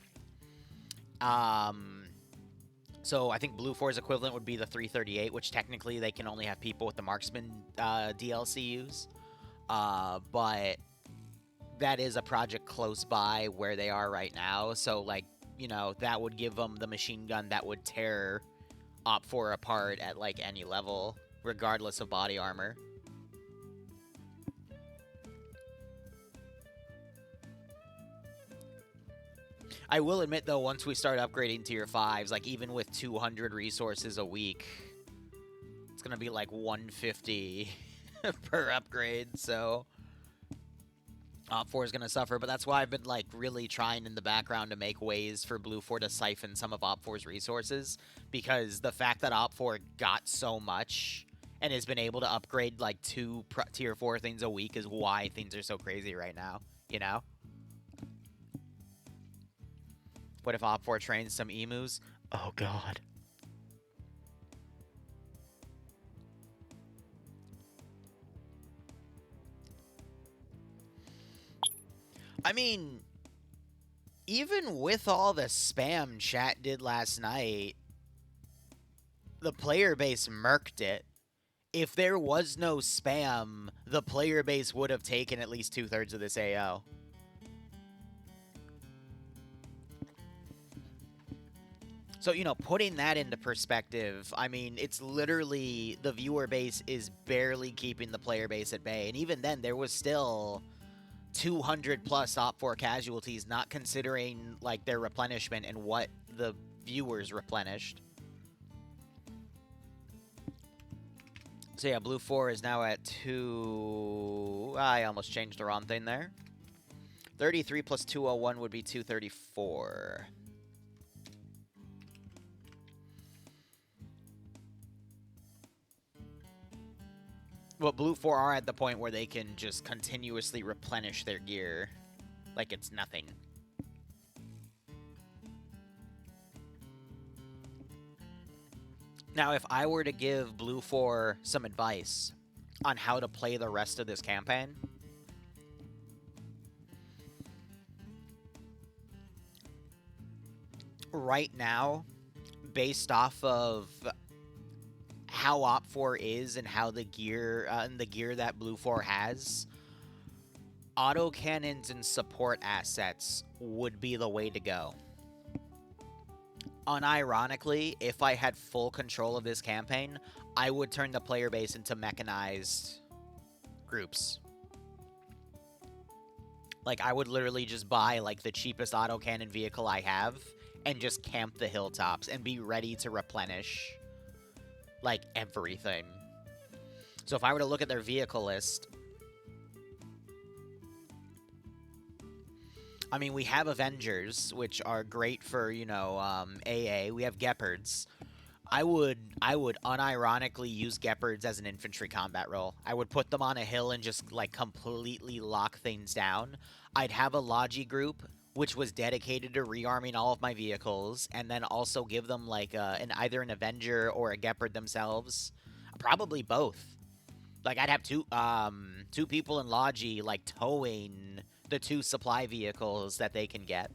So I think Blue 4's equivalent would be the 338, which technically they can only have people with the Marksman DLC use. But that is a project close by where they are right now. So, like, you know, that would give them the machine gun that would tear Op 4 apart at, like, any level, regardless of body armor. I will admit, though, once we start upgrading tier 5s, like, even with 200 resources a week, it's gonna be, like, 150 per upgrade, so Op 4 is gonna suffer, but that's why I've been, like, really trying in the background to make ways for Blue 4 to siphon some of Op 4's resources, because the fact that Op 4 got so much and has been able to upgrade, like, 2 tier 4 things a week is why things are so crazy right now, you know? What if Op 4 trains some emus? Oh, God. I mean, even with all the spam chat did last night, the player base murked it. If there was no spam, the player base would have taken at least 2/3 of this AO. So, you know, putting that into perspective, I mean, it's literally the viewer base is barely keeping the player base at bay. And even then, there was still 200 plus Op 4 casualties, not considering, like, their replenishment and what the viewers replenished. So yeah, Blue 4 is now at 2... I almost changed the wrong thing there. 33 plus 201 would be 234. Well, Blue 4 are at the point where they can just continuously replenish their gear like it's nothing. Now, if I were to give Blue 4 some advice on how to play the rest of this campaign, right now, based off of how Op 4 is and how the gear that Blue 4 has, autocannons and support assets would be the way to go. Unironically, if I had full control of this campaign, I would turn the player base into mechanized groups. Like, I would literally just buy, like, the cheapest autocannon vehicle I have and just camp the hilltops and be ready to replenish, like, everything. So if I were to look at their vehicle list, I mean, we have Avengers, which are great for, you know, AA. We have Gepards. I would unironically use Gepards as an infantry combat role. I would put them on a hill and just, like, completely lock things down. I'd have a Logi group, which was dedicated to rearming all of my vehicles, and then also give them, like, either an Avenger or a Gepard themselves. Probably both. Like, I'd have two people in Logi, like, towing the 2 supply vehicles that they can get.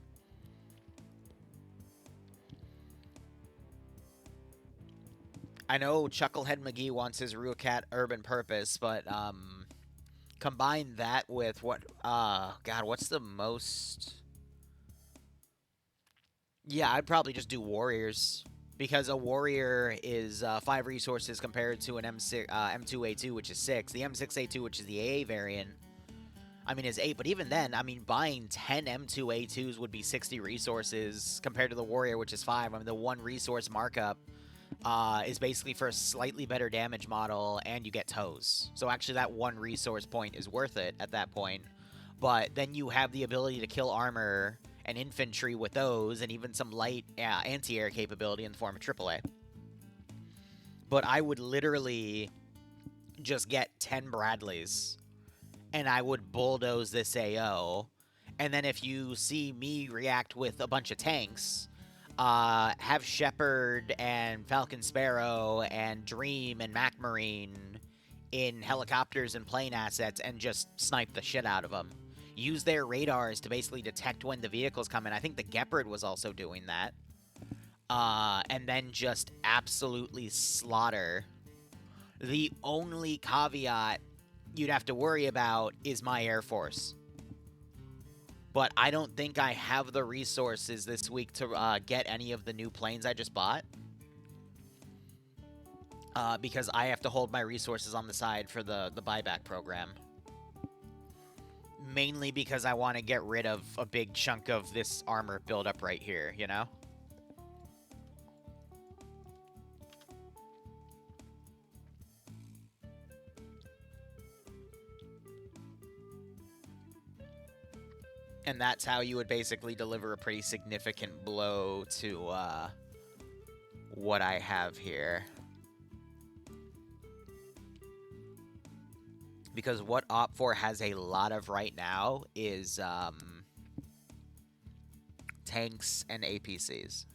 I know Chucklehead McGee wants his Rucat Urban Purpose, but combine that with what... God, what's the most... Yeah, I'd probably just do Warriors, because a Warrior is 5 resources compared to an M2A2, which is 6. The M6A2, which is the AA variant, I mean, is 8, but even then, I mean, buying 10 M2A2s would be 60 resources compared to the Warrior, which is 5. I mean, the 1 resource markup is basically for a slightly better damage model, and you get tows. So actually, that 1 resource point is worth it at that point. But then you have the ability to kill armor and infantry with those, and even some light anti-air capability in the form of AAA. But I would literally just get 10 Bradleys, and I would bulldoze this AO. And then if you see me react with a bunch of tanks, have Shepard and Falcon Sparrow and Dream and Mac Marine in helicopters and plane assets and just snipe the shit out of them. Use their radars to basically detect when the vehicles come in. I think the Gepard was also doing that. and then just absolutely slaughter. The only caveat you'd have to worry about is my Air Force. But I don't think I have the resources this week to get any of the new planes I just bought. Because I have to hold my resources on the side for the buyback program. Mainly because I want to get rid of a big chunk of this armor buildup right here, you know? And that's how you would basically deliver a pretty significant blow to what I have here. Because what Op4 has a lot of right now is tanks and APCs.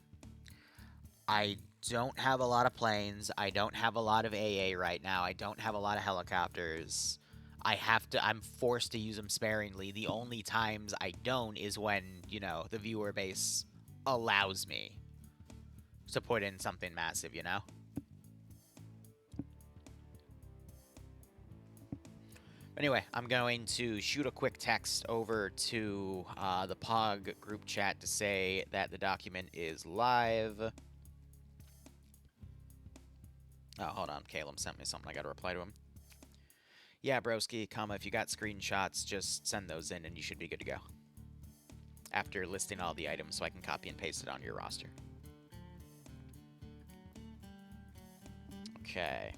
I don't have a lot of planes. I don't have a lot of AA right now. I don't have a lot of helicopters. I'm forced to use them sparingly. The only times I don't is when, you know, the viewer base allows me to put in something massive, you know? Anyway, I'm going to shoot a quick text over to the POG group chat to say that the document is live. Oh, hold on. Caleb sent me something. I got to reply to him. Yeah, broski, if you got screenshots, just send those in and you should be good to go. After listing all the items so I can copy and paste it on your roster. Okay.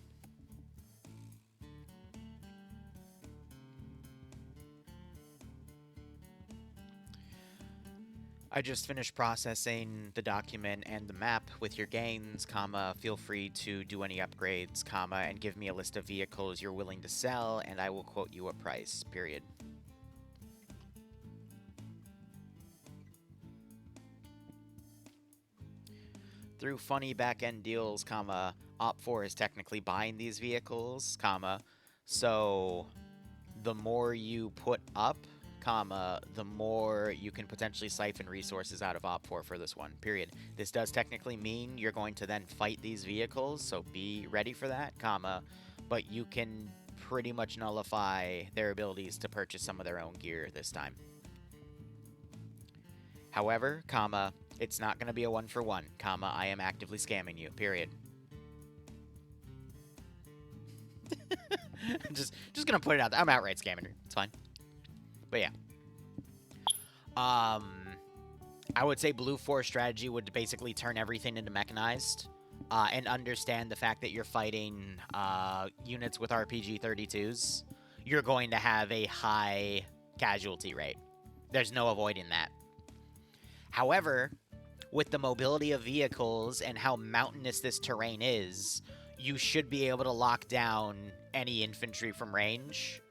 I just finished processing the document and the map with your gains, feel free to do any upgrades, and give me a list of vehicles you're willing to sell, and I will quote you a price, period. Through funny back-end deals, Op4 is technically buying these vehicles, so the more you put up, the more you can potentially siphon resources out of Op4 for this one, period. This does technically mean you're going to then fight these vehicles, so be ready for that, but you can pretty much nullify their abilities to purchase some of their own gear this time. However, it's not going to be a one-for-one, I am actively scamming you, period. just going to put it out there. I'm outright scamming her. It's fine. But yeah. I would say Blue 4 strategy would basically turn everything into mechanized. And understand the fact that you're fighting units with RPG 32s. You're going to have a high casualty rate. There's no avoiding that. However, with the mobility of vehicles and how mountainous this terrain is, you should be able to lock down any infantry from range.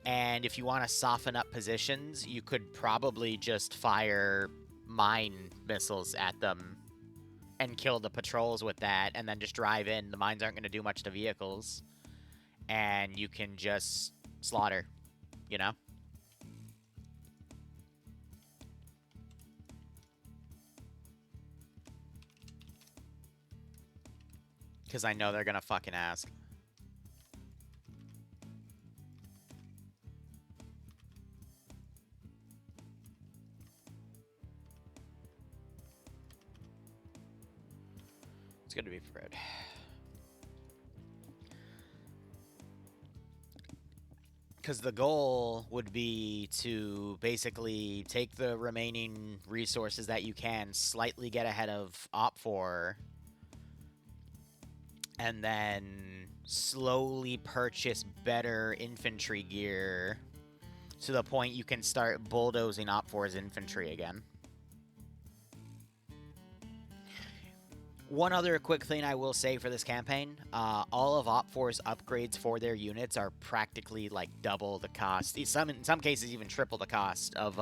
And if you want to soften up positions, you could probably just fire mine missiles at them and kill the patrols with that, and then just drive in. The mines aren't going to do much to vehicles. And you can just slaughter, you know? Because I know they're going to fucking ask. It's good to be prepared. Because the goal would be to basically take the remaining resources that you can, slightly get ahead of Op4, and then slowly purchase better infantry gear to the point you can start bulldozing Op4's infantry again. One other quick thing I will say for this campaign, all of Op4's upgrades for their units are practically like double the cost. In some cases even triple the cost of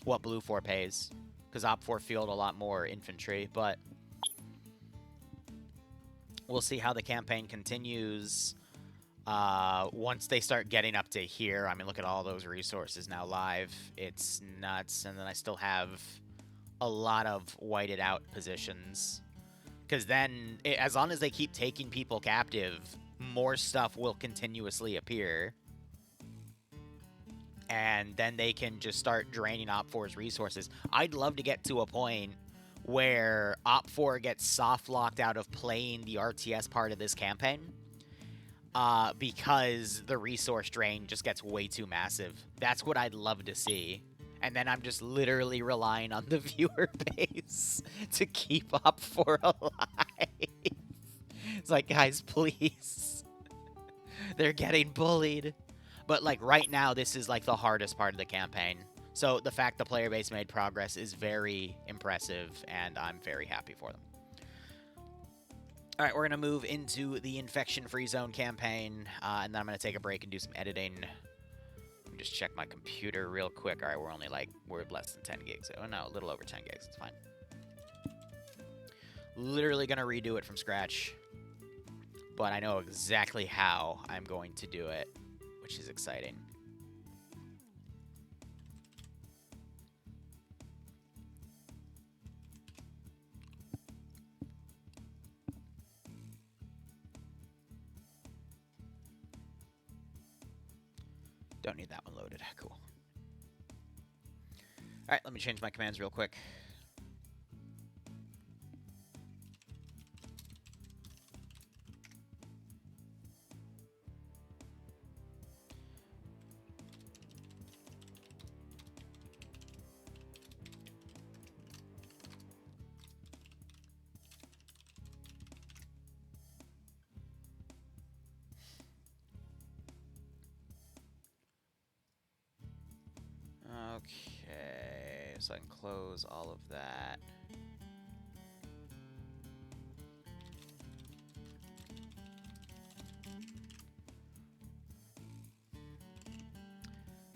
what Blue 4 pays, because Op4 field a lot more infantry, but we'll see how the campaign continues once they start getting up to here. I mean, look at all those resources now live. It's nuts. And then I still have a lot of whited out positions. Because then, as long as they keep taking people captive, more stuff will continuously appear. And then they can just start draining Op4's resources. I'd love to get to a point where Op4 gets soft locked out of playing the RTS part of this campaign. Because the resource drain just gets way too massive. That's what I'd love to see. And then I'm just literally relying on the viewer base to keep Op4 alive. It's like, guys, please. They're getting bullied. But, like, right now, this is, like, the hardest part of the campaign. So the fact the player base made progress is very impressive, and I'm very happy for them. All right, we're going to move into the infection-free zone campaign, and then I'm going to take a break and do some editing. Let me just check my computer real quick. All right, we're less than 10 gigs. Oh, no, a little over 10 gigs. It's fine. Literally going to redo it from scratch, but I know exactly how I'm going to do it, which is exciting. Don't need that one loaded. Cool. All right, let me change my commands real quick. Okay, so I can close all of that.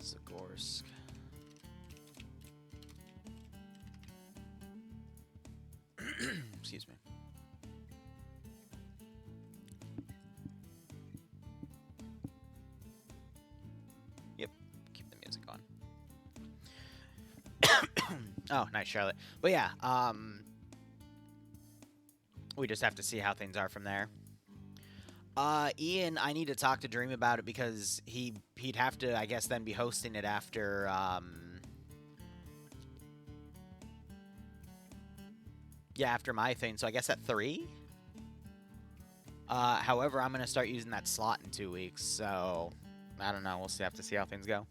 Zagorsk. Excuse me. Yep, keep the music on. Oh, nice, Charlotte. But yeah, we just have to see how things are from there. Ian, I need to talk to Dream about it because he'd have to, I guess, then be hosting it after, yeah, after my thing. So I guess at 3? However, I'm going to start using that slot in 2 weeks, so I don't know. We'll have to see how things go.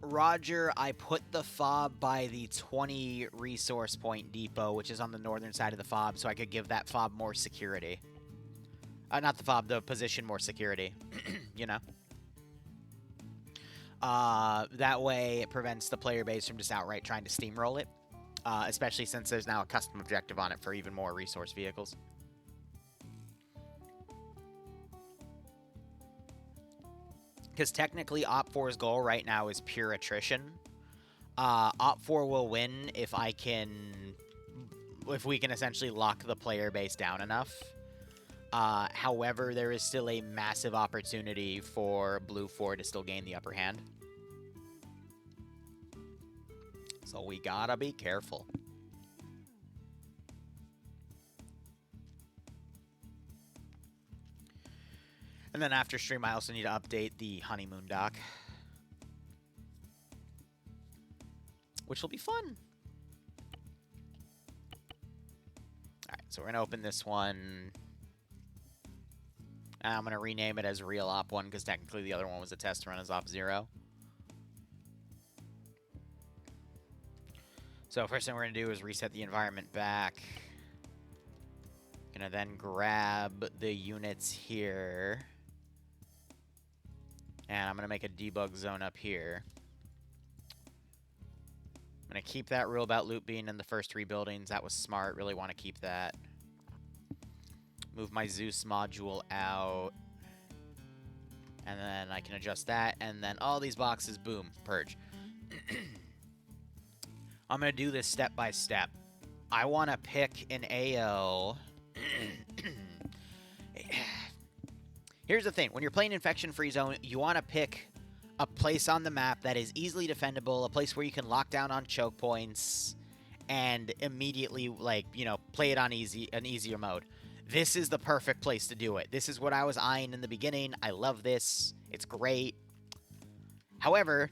Roger, I put the fob by the 20 resource point depot, which is on the northern side of the fob, so I could give that fob more security. Not the fob, the position more security, you know? That way it prevents the player base from just outright trying to steamroll it, especially since there's now a custom objective on it for even more resource vehicles. Because technically, Op4's goal right now is pure attrition. Op4 will win if we can essentially lock the player base down enough. However, there is still a massive opportunity for Blue 4 to still gain the upper hand. So we gotta be careful. And then after stream, I also need to update the honeymoon dock, which will be fun. All right, so we're going to open this one. I'm going to rename it as Real Op 1 because technically the other one was a test run as Op 0. So first thing we're going to do is reset the environment back. Going to then grab the units here. And I'm going to make a debug zone up here. I'm going to keep that rule about loot being in the first 3 buildings. That was smart. Really want to keep that. Move my Zeus module out. And then I can adjust that. And then all these boxes, boom, purge. I'm going to do this step by step. I want to pick an AO. Here's the thing. When you're playing Infection Free Zone, you want to pick a place on the map that is easily defendable, a place where you can lock down on choke points and immediately, like, you know, play it on an easier mode. This is the perfect place to do it. This is what I was eyeing in the beginning. I love this. It's great. However,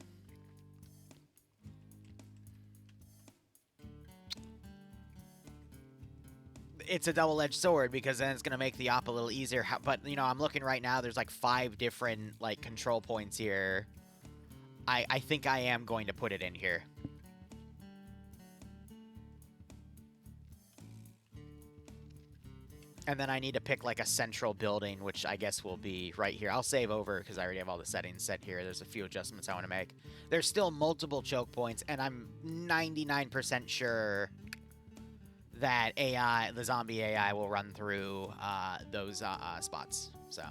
it's a double-edged sword because then it's going to make the op a little easier. But, you know, I'm looking right now. There's like 5 different, like, control points here. I think I am going to put it in here. And then I need to pick, like, a central building, which I guess will be right here. I'll save over because I already have all the settings set here. There's a few adjustments I want to make. There's still multiple choke points, and I'm 99% sure that the zombie AI will run through those spots. So,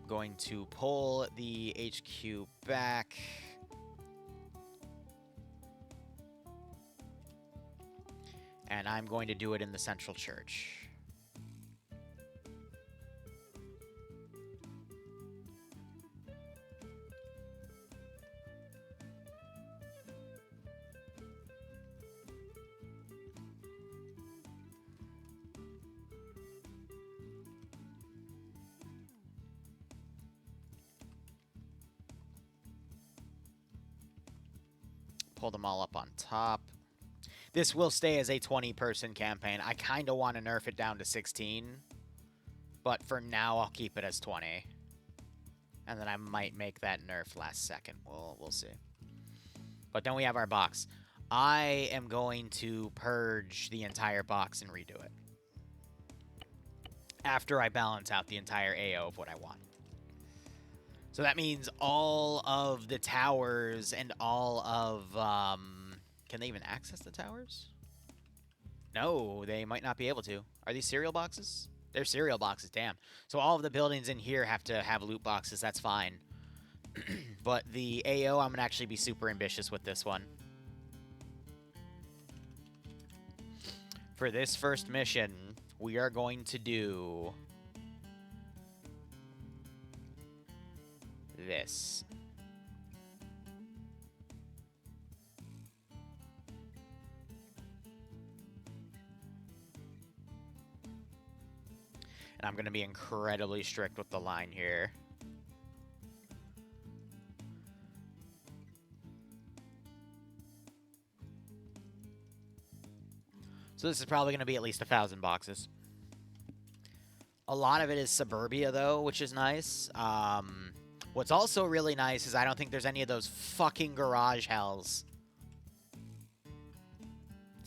going to pull the HQ back. And I'm going to do it in the central church. Pull them all up on top. This will stay as a 20-person campaign. I kind of want to nerf it down to 16. But for now, I'll keep it as 20. And then I might make that nerf last second. We'll see. But then we have our box. I am going to purge the entire box and redo it. After I balance out the entire AO of what I want. So that means all of the towers and all of... Can they even access the towers? No, they might not be able to. Are these cereal boxes? They're cereal boxes, damn. So all of the buildings in here have to have loot boxes, that's fine. But the AO, I'm going to actually be super ambitious with this one. For this first mission, we are going to do... this. And I'm going to be incredibly strict with the line here. So this is probably going to be at least 1,000 boxes. A lot of it is suburbia, though, which is nice. What's also really nice is I don't think there's any of those fucking garage hells.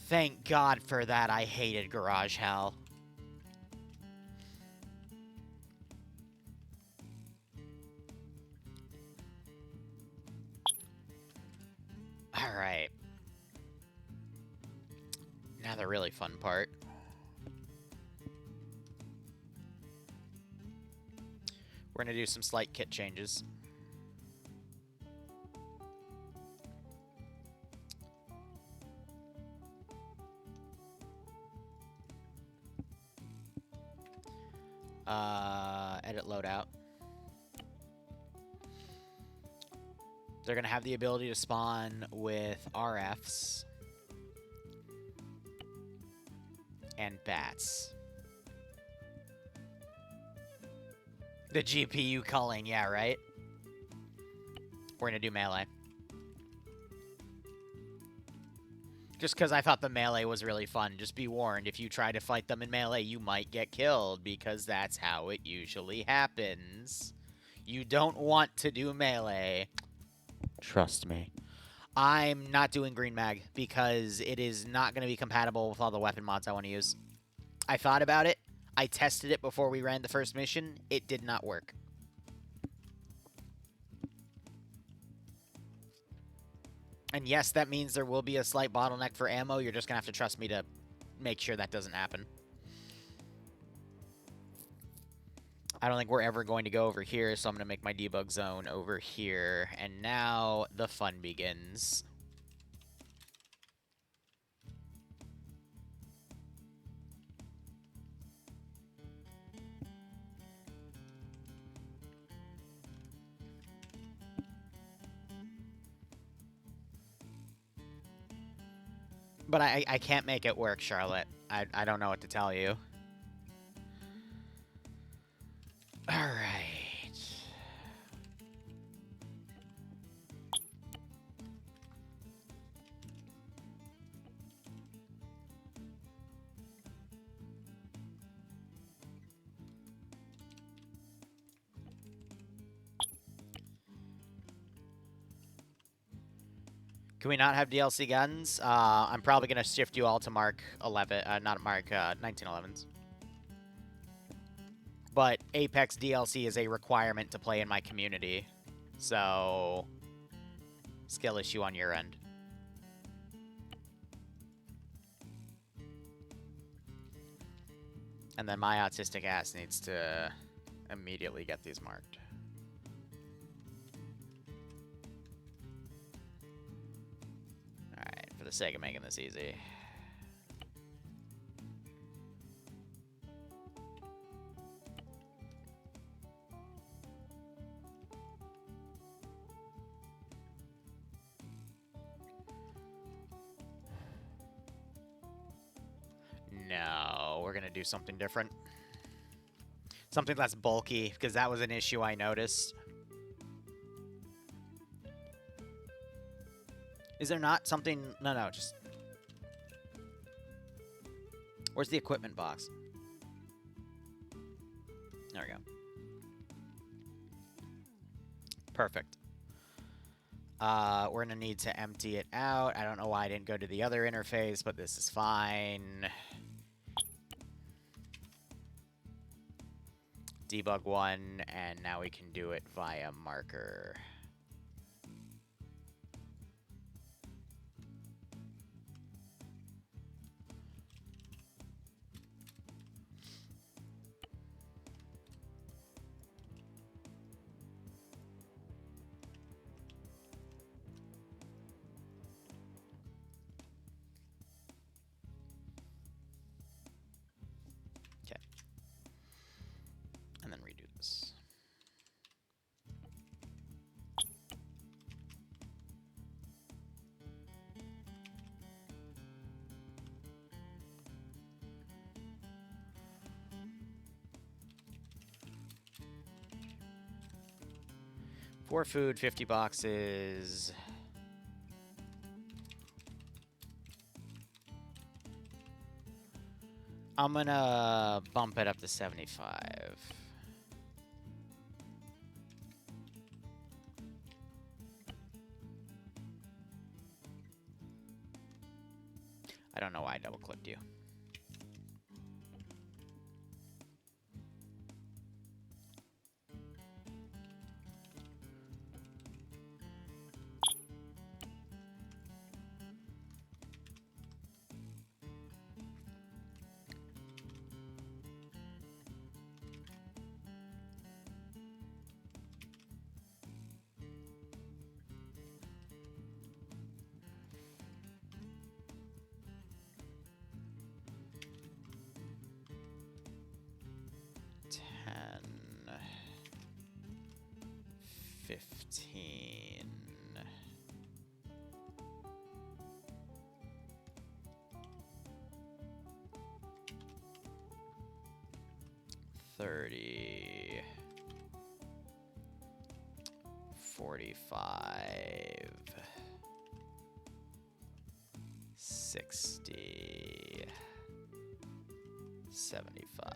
Thank God for that. I hated garage hell. All right. Now the really fun part. We're going to do some slight kit changes. Edit loadout. They're going to have the ability to spawn with RFs and bats. The GPU culling, yeah, right? We're going to do melee. Just because I thought the melee was really fun. Just be warned, if you try to fight them in melee, you might get killed, because that's how it usually happens. You don't want to do melee. Trust me. I'm not doing green mag, because it is not going to be compatible with all the weapon mods I want to use. I thought about it. I tested it before we ran the first mission. It did not work. And yes, that means there will be a slight bottleneck for ammo. You're just going to have to trust me to make sure that doesn't happen. I don't think we're ever going to go over here, so I'm going to make my debug zone over here. And now the fun begins. But I can't make it work, Charlotte. I don't know what to tell you. Alright. Can we not have DLC guns? I'm probably going to shift you all to Mark 11, not Mark 1911s. But Apex DLC is a requirement to play in my community. So, skill issue on your end. And then my autistic ass needs to immediately get these marked. Alright, for the sake of making this easy. No, we're gonna do something different. Something that's bulky, because that was an issue I noticed. Is there not something... No, just... Where's the equipment box? There we go. Perfect. We're gonna need to empty it out. I don't know why I didn't go to the other interface, but this is fine. Debug 1, and now we can do it via marker. And then redo this. For food, 50 boxes. I'm gonna bump it up to 75. I don't know why I double-clicked you. Ten, 15. $30, 45, 60, 75.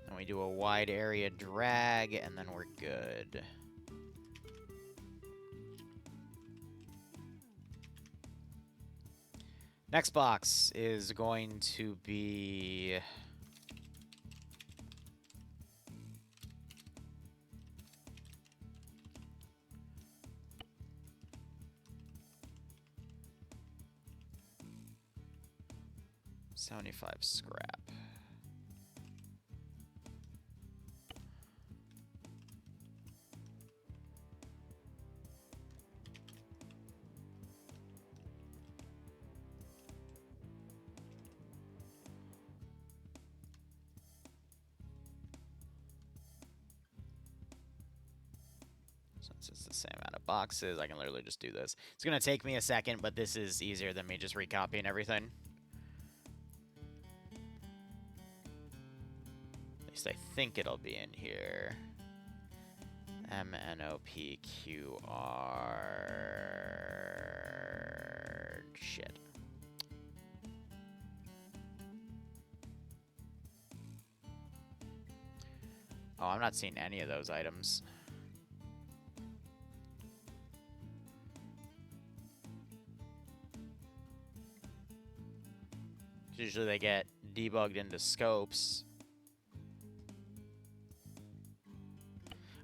And we do a wide area drag, and then we're good. Next box is going to be... $75 scrap. Since it's the same amount of boxes, I can literally just do this. It's going to take me a second, but this is easier than me just recopying everything. At least I think it'll be in here. MNOPQR. Shit. Oh, I'm not seeing any of those items. Usually they get debugged into scopes.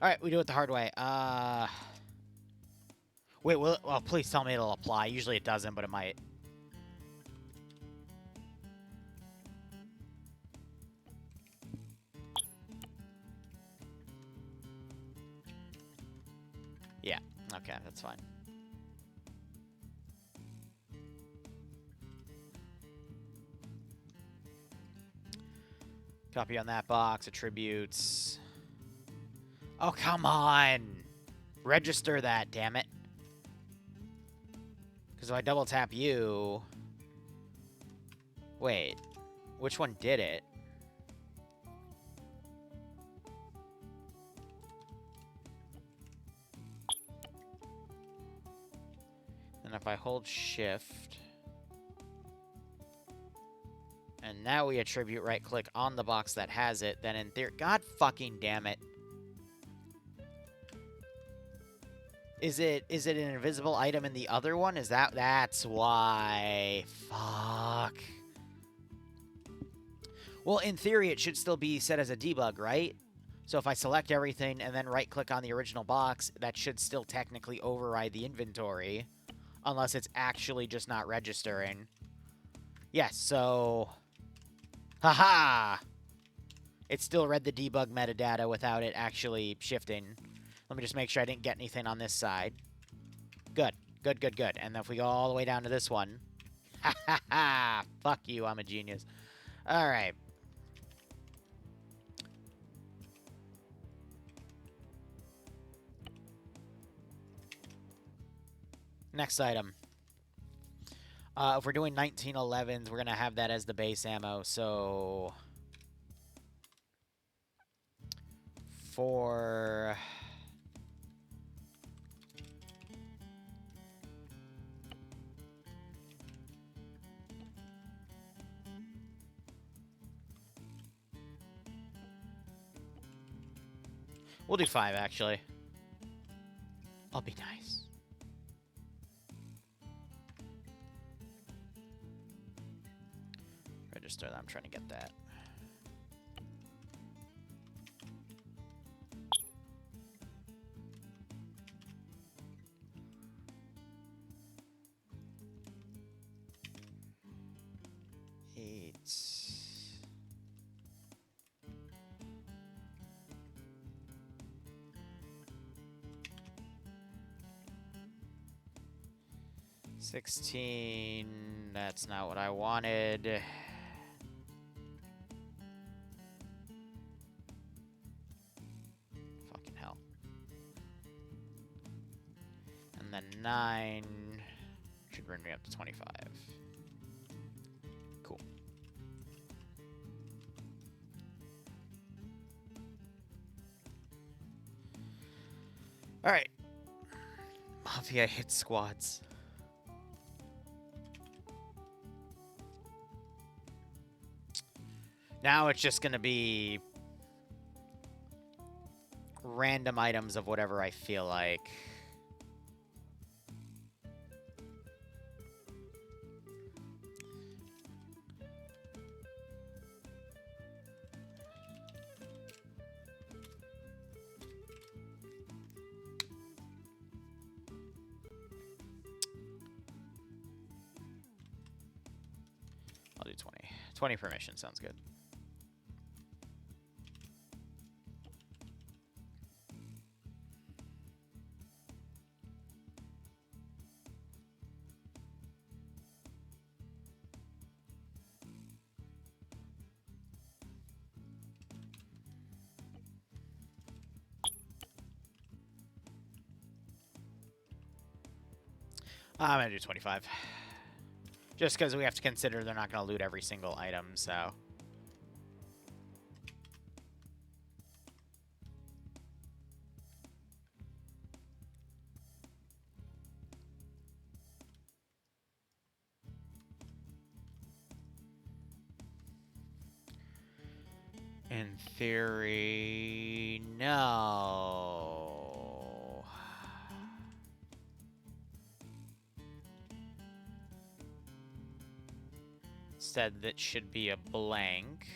Alright, we do it the hard way. Wait, well, please tell me it'll apply. Usually it doesn't, but it might. Yeah, okay, that's fine. Copy on that box, attributes. Oh, come on! Register that, damn it. Because if I double tap you... Wait, which one did it? And if I hold shift... And now we attribute right-click on the box that has it, then in theory... God fucking damn it. Is it an invisible item in the other one? Is that's why? Fuck. Well, in theory, it should still be set as a debug, right? So if I select everything and then right-click on the original box, that should still technically override the inventory. Unless it's actually just not registering. Yes, so... Haha! It still read the debug metadata without it actually shifting. Let me just make sure I didn't get anything on this side. Good. Good, good, good. And if we go all the way down to this one... Ha ha ha! Fuck you, I'm a genius. Alright. Next item. If we're doing 1911s, we're going to have that as the base ammo, so... For... We'll do 5, actually. I'll be nice. Register that. I'm trying to get that. $16. That's not what I wanted. Fucking hell. And then 9 should bring me up to 25. Cool. Alright. Mafia hit squads. Now it's just going to be random items of whatever I feel like. I'll do 20. 20 permission sounds good. I'm gonna do 25. Just because we have to consider they're not gonna loot every single item, so. In theory, no. Instead, that should be a blank.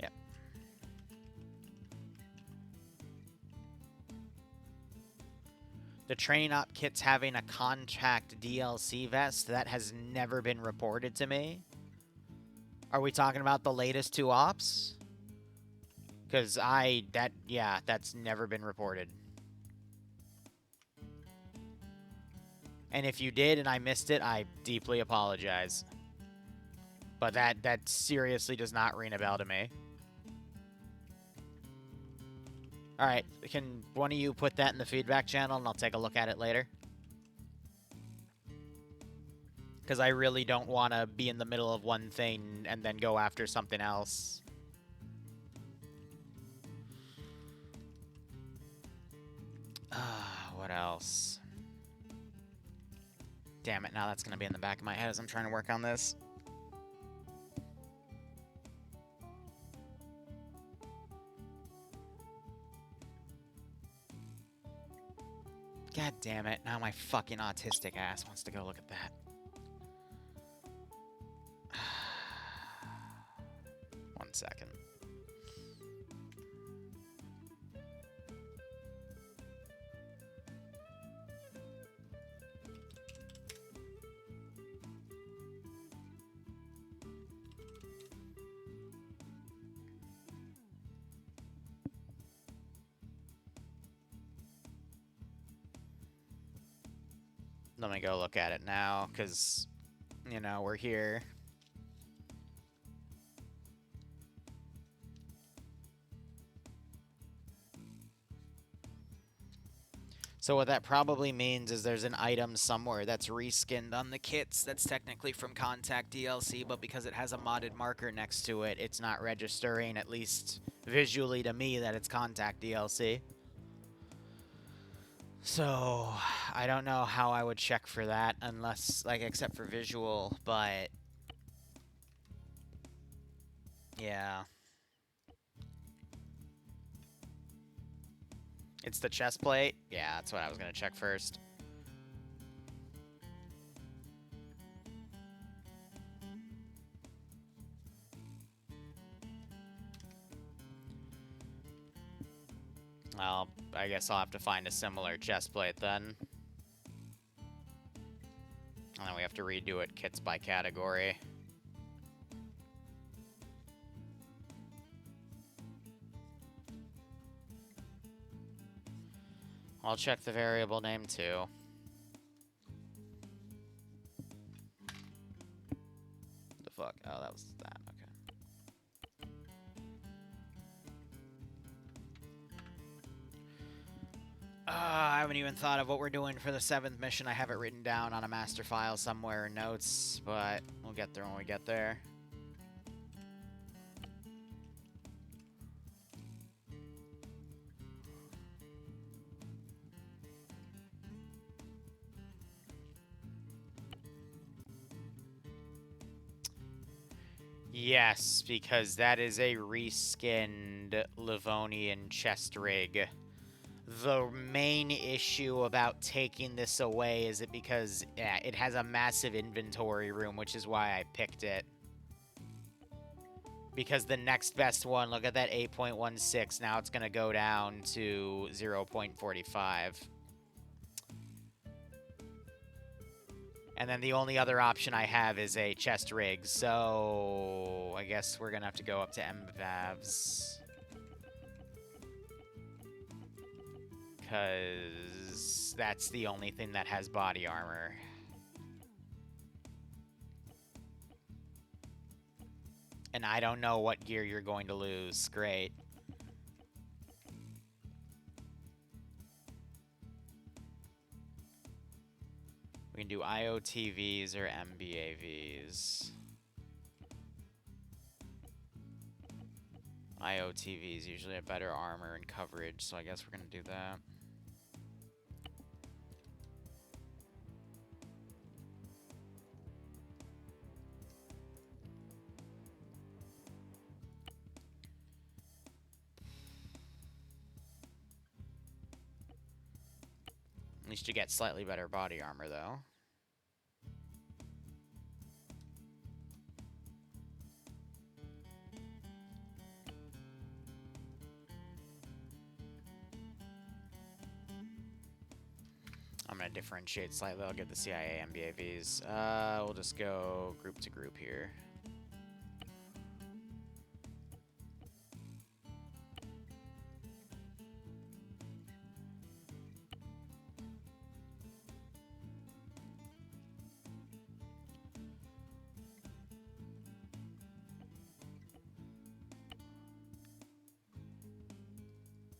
Yep. The train op kit's having a contract DLC vest that has never been reported to me. Are we talking about the latest 2 ops? Because that's never been reported. And if you did and I missed it, I deeply apologize. But that seriously does not ring a bell to me. Alright, can one of you put that in the feedback channel and I'll take a look at it later? Because I really don't want to be in the middle of one thing and then go after something else. What else? Damn it, now that's going to be in the back of my head as I'm trying to work on this. God damn it, now my fucking autistic ass wants to go look at that. One second. Let me go look at it now, because, you know, we're here. So what that probably means is there's an item somewhere that's reskinned on the kits that's technically from Contact DLC, but because it has a modded marker next to it, it's not registering, at least visually to me, that it's Contact DLC. So, I don't know how I would check for that unless, like, except for visual, but yeah. It's the chest plate? Yeah, that's what I was gonna check first. Well, I guess I'll have to find a similar chest plate then. And then we have to redo it kits by category. I'll check the variable name too. The fuck? Oh, that was that. Okay. I haven't even thought of what we're doing for the 7th mission. I have it written down on a master file somewhere in notes, but we'll get there when we get there. Yes, because that is a reskinned Livonian chest rig. The main issue about taking this away is because it has a massive inventory room, which is why I picked it. Because the next best one, look at that 8.16, now it's going to go down to 0.45. And then the only other option I have is a chest rig, so I guess we're going to have to go up to MVAVs. Because that's the only thing that has body armor. And I don't know what gear you're going to lose. Great. We can do IOTVs or MBAVs. IOTVs usually have better armor and coverage, so I guess we're gonna do that. At least you get slightly better body armor, though. I'm going to differentiate slightly. I'll get the CIA MBAVs. We'll just go group to group here.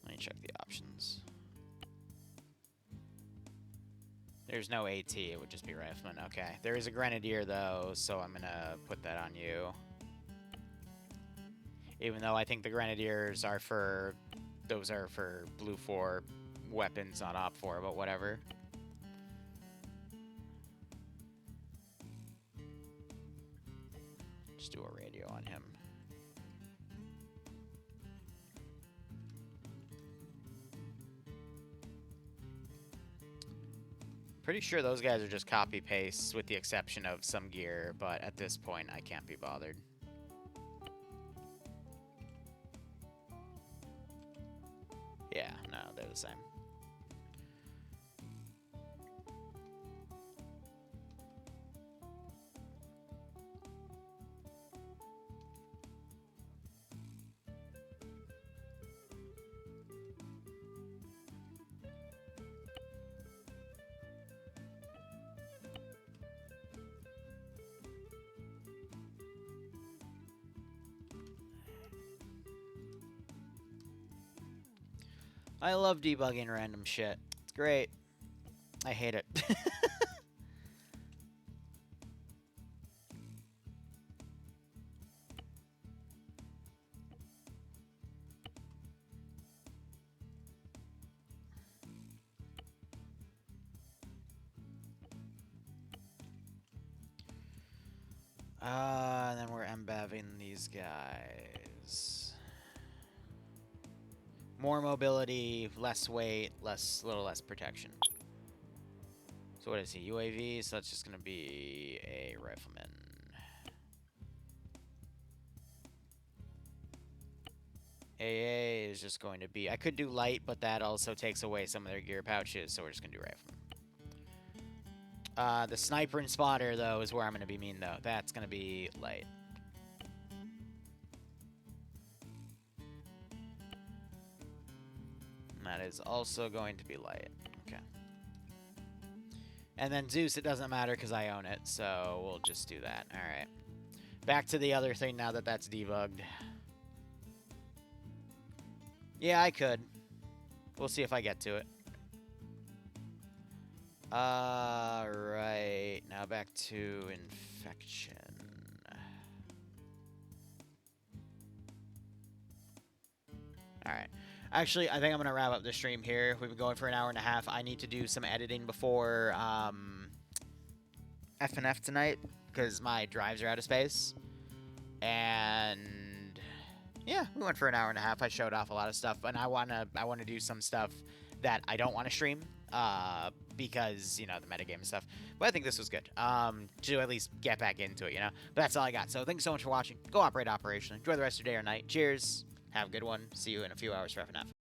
Let me check the options. There's no AT, it would just be rifleman. Okay. There is a grenadier, though, so I'm going to put that on you. Even though I think the grenadiers are for... Those are for blue 4 weapons, not op 4, but whatever. Just do a radio on him. Pretty sure those guys are just copy-pastes with the exception of some gear, but at this point I can't be bothered. Yeah, no, they're the same. I love debugging random shit. It's great. I hate it. And then we're embaving these guys. More mobility, less weight, little less protection. So what is he? UAV, so that's just gonna be a rifleman. AA is just going to be... I could do light, but that also takes away some of their gear pouches, so we're just gonna do rifleman. The sniper and spotter, though, is where I'm gonna be mean, though. That's gonna be light. And that is also going to be light. Okay. And then Zeus, it doesn't matter because I own it, so we'll just do that. All right. Back to the other thing now that that's debugged. Yeah, I could. We'll see if I get to it. Right. Now back to infection. All right. Actually, I think I'm going to wrap up the stream here. We've been going for an hour and a half. I need to do some editing before F&F tonight because my drives are out of space. And yeah, we went for an hour and a half. I showed off a lot of stuff, and I want to do some stuff that I don't want to stream because, you know, the metagame and stuff. But I think this was good to at least get back into it, you know. But that's all I got. So thanks so much for watching. Go operate operationally. Enjoy the rest of your day or night. Cheers. Have a good one. See you in a few hours for FNF.